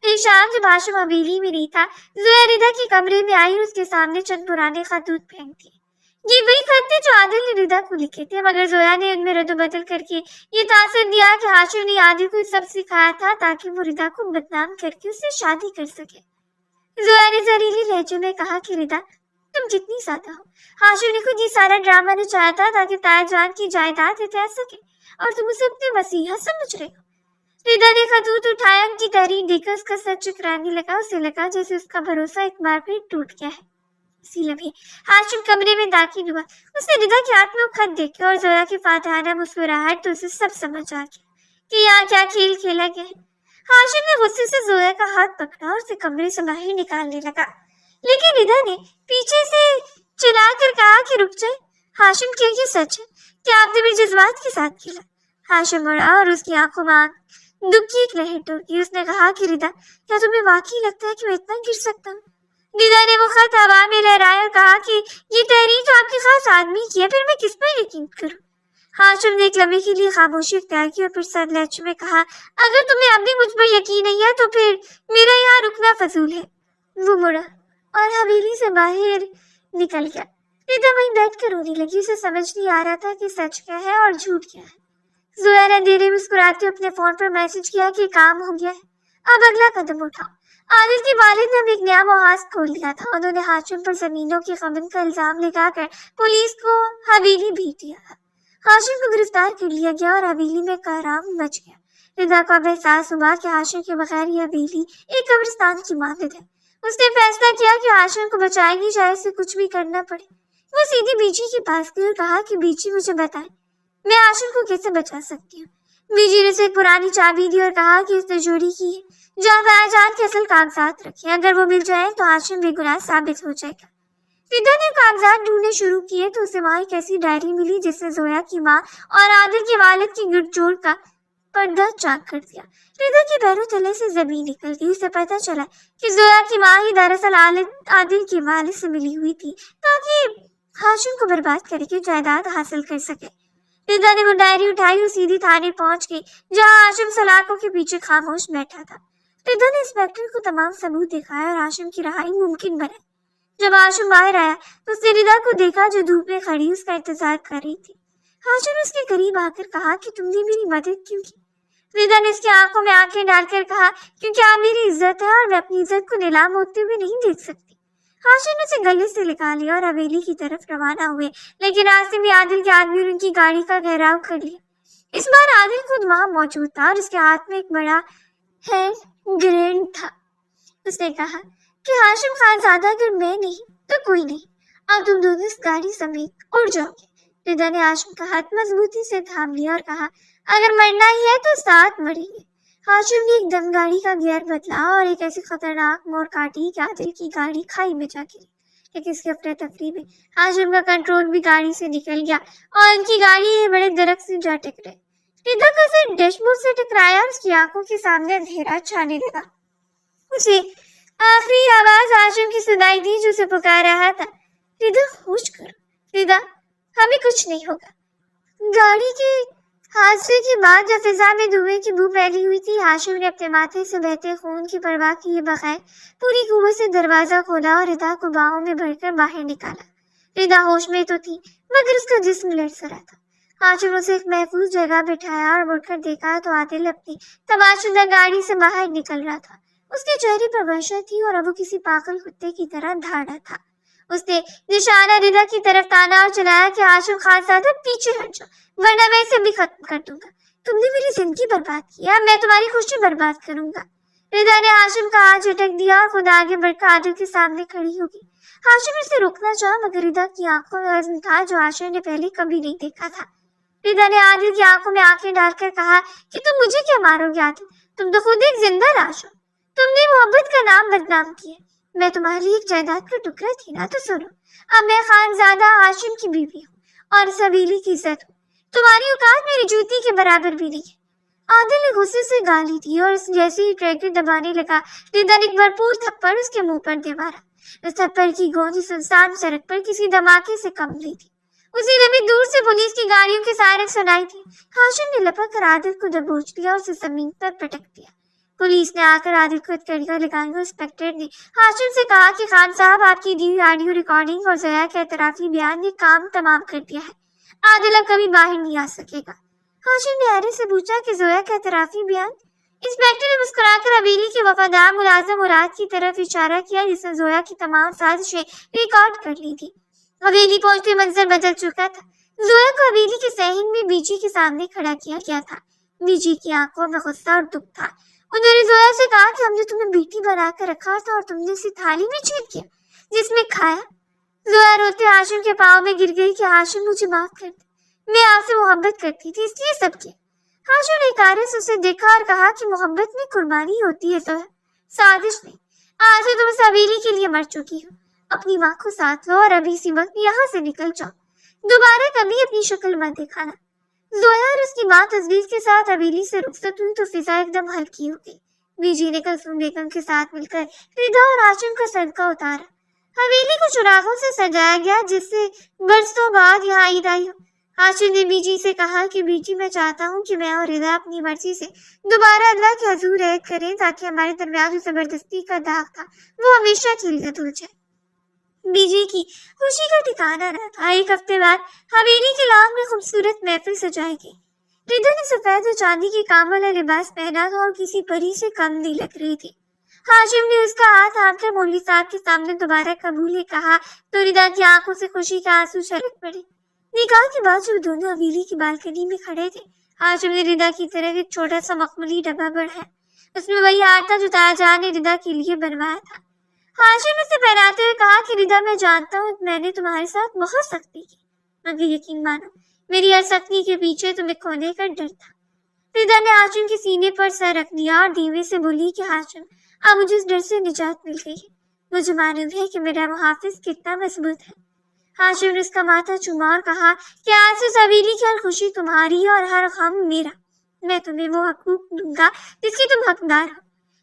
एक शाम जब हाशिम हवेली में नहीं था, जोया रिदा के कमरे में आई और उसके सामने चंद पुराने खतूत फेंक दिए। ये वही खत थे जो आदिल ने रिदा को लिखे थे, मगर जोया ने उनमें रद्द-बदल करके ये तासर दिया कि हाशिम ने आदिल को सब सिखाया था ताकि वो रिदा को बदनाम करके उससे शादी कर सके। जोया ने जहरीली लहजे में कहा कि रिदा, तुम कितनी सादा हो। हाशिम ने खुद ये सारा ड्रामा रचाया था ताकि ताजवान की जायदाद हथिया सके और तुम उसे अपने मसीहा समझ रहे हो। रिदा ने खतूत उठाया, उनकी तहरीर देखकर उसका सर चकराने लगा। उसे लगा जैसे उसका भरोसा एक बार फिर टूट गया है। इसी लम्हे हाशिम कमरे में दाखिल हुआ। उसने रिदा के हाथ में खत देखे और जोया की फातहाना मुस्कुराहट तो उसे सब समझ आ गया कि यहाँ क्या खेल खेला गया है। हाशिम ने गुस्से से जोया का हाथ पकड़ा और उसे कमरे से बाहर निकालने लगा, लेकिन रिदा ने पीछे से चिल्लाकर कहा कि रुक जाए। हाशिम, क्या ये सच है? क्या आपने भी जज्बात के साथ खेला? हाशिम मुड़ा और उसकी आंखों में दुख की एक लहर टूटी। उसने कहा कि रिदा, क्या तुम्हें वाकई लगता है कि मैं इतना गिर सकता हूँ? रिदा ने वो खत हवा में लहराया और कहा कि ये तहरीर तो आपके खास आदमी की है, फिर मैं किस पर यकीन करूं? हाशिम ने एक लम्हे के लिए खामोशी इख्तियार की और फिर सर लहजे में कहा, अगर तुम्हें अब भी मुझ पर यकीन नहीं है तो फिर मेरा यहाँ रुकना फजूल है। वो मुड़ा और हवेली से बाहर निकल गया। रिदा वहीं बैठ कर रोने लगी। उसे समझ नहीं आ रहा था कि सच क्या है और झूठ क्या है। जोया ने धीरे मुस्कुराते अपने फोन पर मैसेज किया कि काम हो गया है, अब अगला कदम उठाओ। आदिल के वालिद ने भी एक नया मुहाज खोल लिया था। उन्होंने हाशिम पर जमीनों की खबन का इल्जाम लगाकर पुलिस को हवेली भेज दिया था। हाशिम को गिरफ्तार कर लिया गया और हवेली में कहराम मच गया। रिदा को अब एहसास हुआ कि हाशिम के बगैर ये हवेली एक कब्रिस्तान की मानद है। उसने फैसला किया कि हाशिम को बचाएगी, चाहे उसे कुछ भी करना पड़े। वो सीधी बीजी के पास गई और कहा कि बीजी मुझे बताए मैं हाशिम को कैसे बचा सकती हूँ। बीजी ने उसे एक पुरानी चाबी दी और कहा कि उसने चोरी की है, जहाँ फयाजान के असल कागजात रखे, अगर वो मिल जाए तो हाशिम बेगुनाह साबित हो जाएगा। रिदा ने कागजात ढूंढने शुरू किए तो उसे वहाँ एक ऐसी डायरी मिली जिससे जोया की माँ और आदिल के वालिद की गठजोड़ का पर्दा चाक कर दिया। रिदा के पैरों तले से जमीन निकल गई। उसे पता चला कि जोया की माँ ही दरअसल आदिल के वालिद से मिली हुई थी ताकि हाशिम को बर्बाद करके जायदाद हासिल कर सके। रिदा ने वो डायरी उठाई और सीधी थाने पहुंच गई, जहां हाशिम सलाखों के पीछे खामोश बैठा था। रिदा ने इंस्पेक्टर को तमाम सबूत दिखाया और हाशिम की रिहाई मुमकिन बनाई। जब हाशिम बाहर आया तो उसने रिदा को देखा जो धूप में खड़ी उसका इंतजार कर रही थी। हाशिम ने उसके करीब आकर कहा कि तुमने मेरी मदद क्यों की। रिदा ने उसकी आंखों में आंखें डालकर कहा क्योंकि आप मेरी इज्जत है और मैं अपनी इज्जत को नीलाम होते हुए नहीं देख सकती। हाशिम ने उसे गले से निकाल लिया और हवेली की तरफ रवाना हुए, लेकिन रास्ते में आदिल के आदमी ने उनकी गाड़ी का घेराव कर लिया। इस बार आदिल खुद वहां मौजूद था और उसके हाथ में एक बड़ा हैंड ग्रेनेड था। उसने कहा कि हाशिम खानजादा अगर मैं नहीं तो कोई नहीं, अब तुम दोनों इस गाड़ी समेत उड़ जाओगे। रिदा ने हाशिम का हाथ मजबूती से थाम लिया और कहा अगर मरना ही है तो साथ मरेंगे। हाशिम ने एकदम गाड़ी का गियर बदला और एक ऐसी खतरनाक मोड़ काटी कि आदिल की गाड़ी खाई में जा गिरी। लेकिन इसके अफरा तफरी में हाशिम का कंट्रोल भी गाड़ी से निकल गया और उनकी गाड़ी बड़े दरख्त से जा टकराई। रिदा का सिर डैशबोर्ड से टकराया और उसकी आंखों के सामने अंधेरा छाने लगा। उसे आखिरी आवाज हाशिम की सुनाई दी जो उसे पुकार रहा था, रिदा होश करो, रिदा हमें कुछ नहीं होगा। गाड़ी के हादसे के बाद जब फिजा में धुएं की बू फैली हुई थी, हाशिम ने अपने माथे से बहते खून की परवाह किए बगैर पूरी कुव्वत से दरवाजा खोला और रिदा को बाहों में भरकर बाहर निकाला। रिदा होश में तो थी मगर उसका जिस्म लड़सा रहा था। हाशिम उसे एक महफूज जगह बिठाया और मुड़कर देखा तो आदिल अपनी तबाशुदा गाड़ी से बाहर निकल रहा था। उसके चेहरे पर वहशत थी और अब वो किसी पागल कुत्ते की तरह धाड़ा था। उसने निशाना रिदा की तरफ ताना और चलाया कि हाशिम खानजादा पीछे हट जाओ वरना मैं इसे भी खत्म कर दूंगा। तुमने मेरी जिंदगी बर्बाद किया, मैं तुम्हारी खुशी बर्बाद करूंगा। रिदा ने हाशिम का हाथ झटक दिया और खुद आगे बढ़कर आदिल के सामने खड़ी हो गई। हाशिम इसे रोकना चाहा मगर रिदा की आंखों में वजन था जो हाशिम ने पहले कभी नहीं देखा था। रिदा ने आदिल की आंखों में आंखें डालकर कहा कि तुम मुझे क्या मारोगे आदिल, तुम तो खुद एक जिंदा लाश हो। तुमने मोहब्बत का नाम बदनाम किया। मैं तुम्हारी एक जायदाद का टुकड़ा थी ना, तो सुनो, अब मैं खानजादा हाशिम की बीवी हूँ और इस हवेली की इज्जत हूँ। तुम्हारी औकात मेरी जूती के बराबर भी नहीं है। आदिल ने गुस्से से गाली दी और जैसे ही ट्रैक्टर दबाने लगा, रिदा ने एक भरपूर थप्पड़ उसके मुंह पर दे मारा। उस थप्पड़ की गूंज सुनसान सड़क पर किसी धमाके से कम नहीं थी। उसी लम्हे दूर से पुलिस की गाड़ियों की सायरन सुनाई थी। हाशिम ने लपक कर आदिल को दबोच लिया और उसे जमीन पर पटक दिया। पुलिस ने आकर आदिल को हथकड़ियां लगाई। इंस्पेक्टर ने हाशिम से कहा कि खान साहब आपकी दी हुई ऑडियो रिकॉर्डिंग और जोया के एतराफी बयान ने काम तमाम कर दिया है। आदिल अब कभी बाहर नहीं आ सकेगा। हाशिम ने हैरत से पूछा कि जोया का एतराफी बयान। इंस्पेक्टर ने मुस्कुराकर हवेली के वफादार मुलाजिम मुराद की तरफ इशारा किया जिसने जोया की तमाम साजिशें रिकॉर्ड कर ली थी। हवेली पहुंचते मंजर बदल चुका था। जोया को हवेली के सहन में बीजी के सामने खड़ा किया गया था। बीजी की आंखों में गुस्सा और दुख था। उन्होंने जोया से कहा कि हमने तुम्हें बेटी बनाकर रखा था और तुमने उसे थाली में छीन किया जिसमें खाया। जोया रोते हाशिम के पाँव में गिर गई कि हाशिम मुझे माफ कर दे, मैं आपसे मोहब्बत करती थी इसलिए सब किया। हाशिम ने कारे से उसे देखा और कहा कि मोहब्बत में कुर्बानी होती है जोया, साजिश नहीं। आज से तुम इस हवेली के लिए मर चुकी हो। अपनी माँ को साथ लो और अभी इसी वक्त यहाँ से निकल जाओ। दोबारा कभी अपनी शक्ल मत दिखाना। जोया और उसकी माँ तस्वीर के साथ हवेली से रुखसत हुई तो फिजा एकदम हल्की हो गई। बीजी ने कुलसुम बेगम के साथ मिलकर रिदा और हाशिम का सदका उतारा। हवेली को चुरागों से सजाया गया जिससे बरसों बाद यहाँ ईद आई हो। हाशिम ने बीजी से कहा कि बीजी मैं चाहता हूँ कि मैं और रिदा अपनी मर्जी से दोबारा अल्लाह के हजूर ऐद करें ताकि हमारे दरमियान जो जबरदस्ती का दाग था वो हमेशा के लिए धुल जाए। बीजी की खुशी का ठिकाना न था। एक हफ्ते बाद हवेली के लॉन में खूबसूरत महफिल सजाई गई। रिदा ने सफेद और चांदी के काम वाला लिबास पहना था और किसी परी से कम नहीं लग रही थी। हाशिम ने उसका हाथ थामकर मौलवी साहब के सामने दोबारा कबूले कहा तो रिदा की आंखों से खुशी के आंसू छलक पड़े। निकाह के बाद जब दोनों हवेली की बालकनी में खड़े थे, हाशिम ने रिदा की तरफ एक छोटा सा मखमली डब्बा बढ़ाया। उसमें वही हार था जो ताजा ने रिदा के लिए बनवाया था। हाशिम ने उसे पहनाते हुए कहा कि रिदा, मैं जानता हूँ मैंने तुम्हारे साथ बहुत सख्ती की, मगर यकीन मानो मेरी हर सख्ती के पीछे तुम्हें खोने का डर था। रिदा ने हाशिम के सीने पर सर रख दिया और धीमे से बोली कि हाशिम, अब मुझे इस डर से निजात मिल गई है। मुझे मालूम है कि मेरा मुहाफिज कितना मजबूत है। हाशिम ने उसका माथा चूमा और कहा कि आज से इस हवेली की हर खुशी तुम्हारी है और हर गम मेरा। मैं तुम्हें वो हकूक दूंगा जिसकी तुम हकदार हो।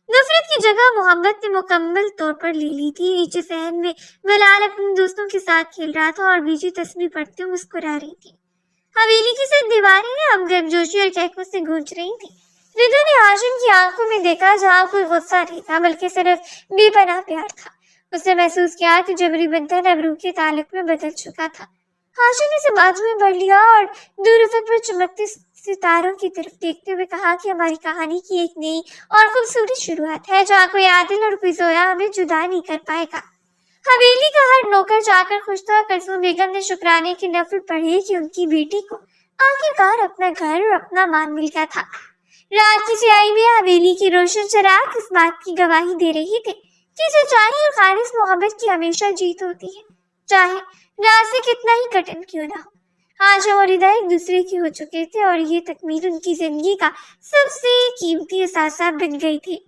नफरत की जगह मोहब्बत ने मुकम्मल तौर पर ले ली थी। नीचे सहन में बिलाल अपने दोस्तों के साथ खेल रहा था और बीजी तस्वीर पढ़ते हुए मुस्कुरा रही थी। हवेली की सब दीवारें अब गर्मजोशी और कहकों से गूंज रही थी। रिदा ने हाशिम की आंखों में देखा जहाँ कोई गुस्सा नहीं था, बल्कि सिर्फ बेपनाह प्यार था। उसने महसूस किया कि जबरी बंधन अब रूह के ताल्लुक में बदल चुका था। हाशिम ने उसे बाजू में भर लिया और दूर उफक पर चमकते सितारों की तरफ देखते हुए कहा कि हमारी कहानी की एक नई और खूबसूरत शुरुआत है, जहाँ कोई आदिल और कोई जोया हमें जुदा नहीं कर पाएगा। हवेली का हर नौकर जाकर खुश था। कुलसूम बेगम ने शुक्राने की नफल पढ़ी कि उनकी बेटी को आखिरकार अपना घर और अपना मान मिल गया था। रात की सियाही में हवेली की रोशन चिराग इस बात की गवाही दे रही थी कि सच्चाई और खालिस मोहब्बत की हमेशा जीत होती है, चाहे रास्ते कितना ही कठिन क्यों ना हो। हाशिम और रिदा एक दूसरे के हो चुके थे और ये तकमील उनकी जिंदगी का सबसे कीमती असासा बन गई थी।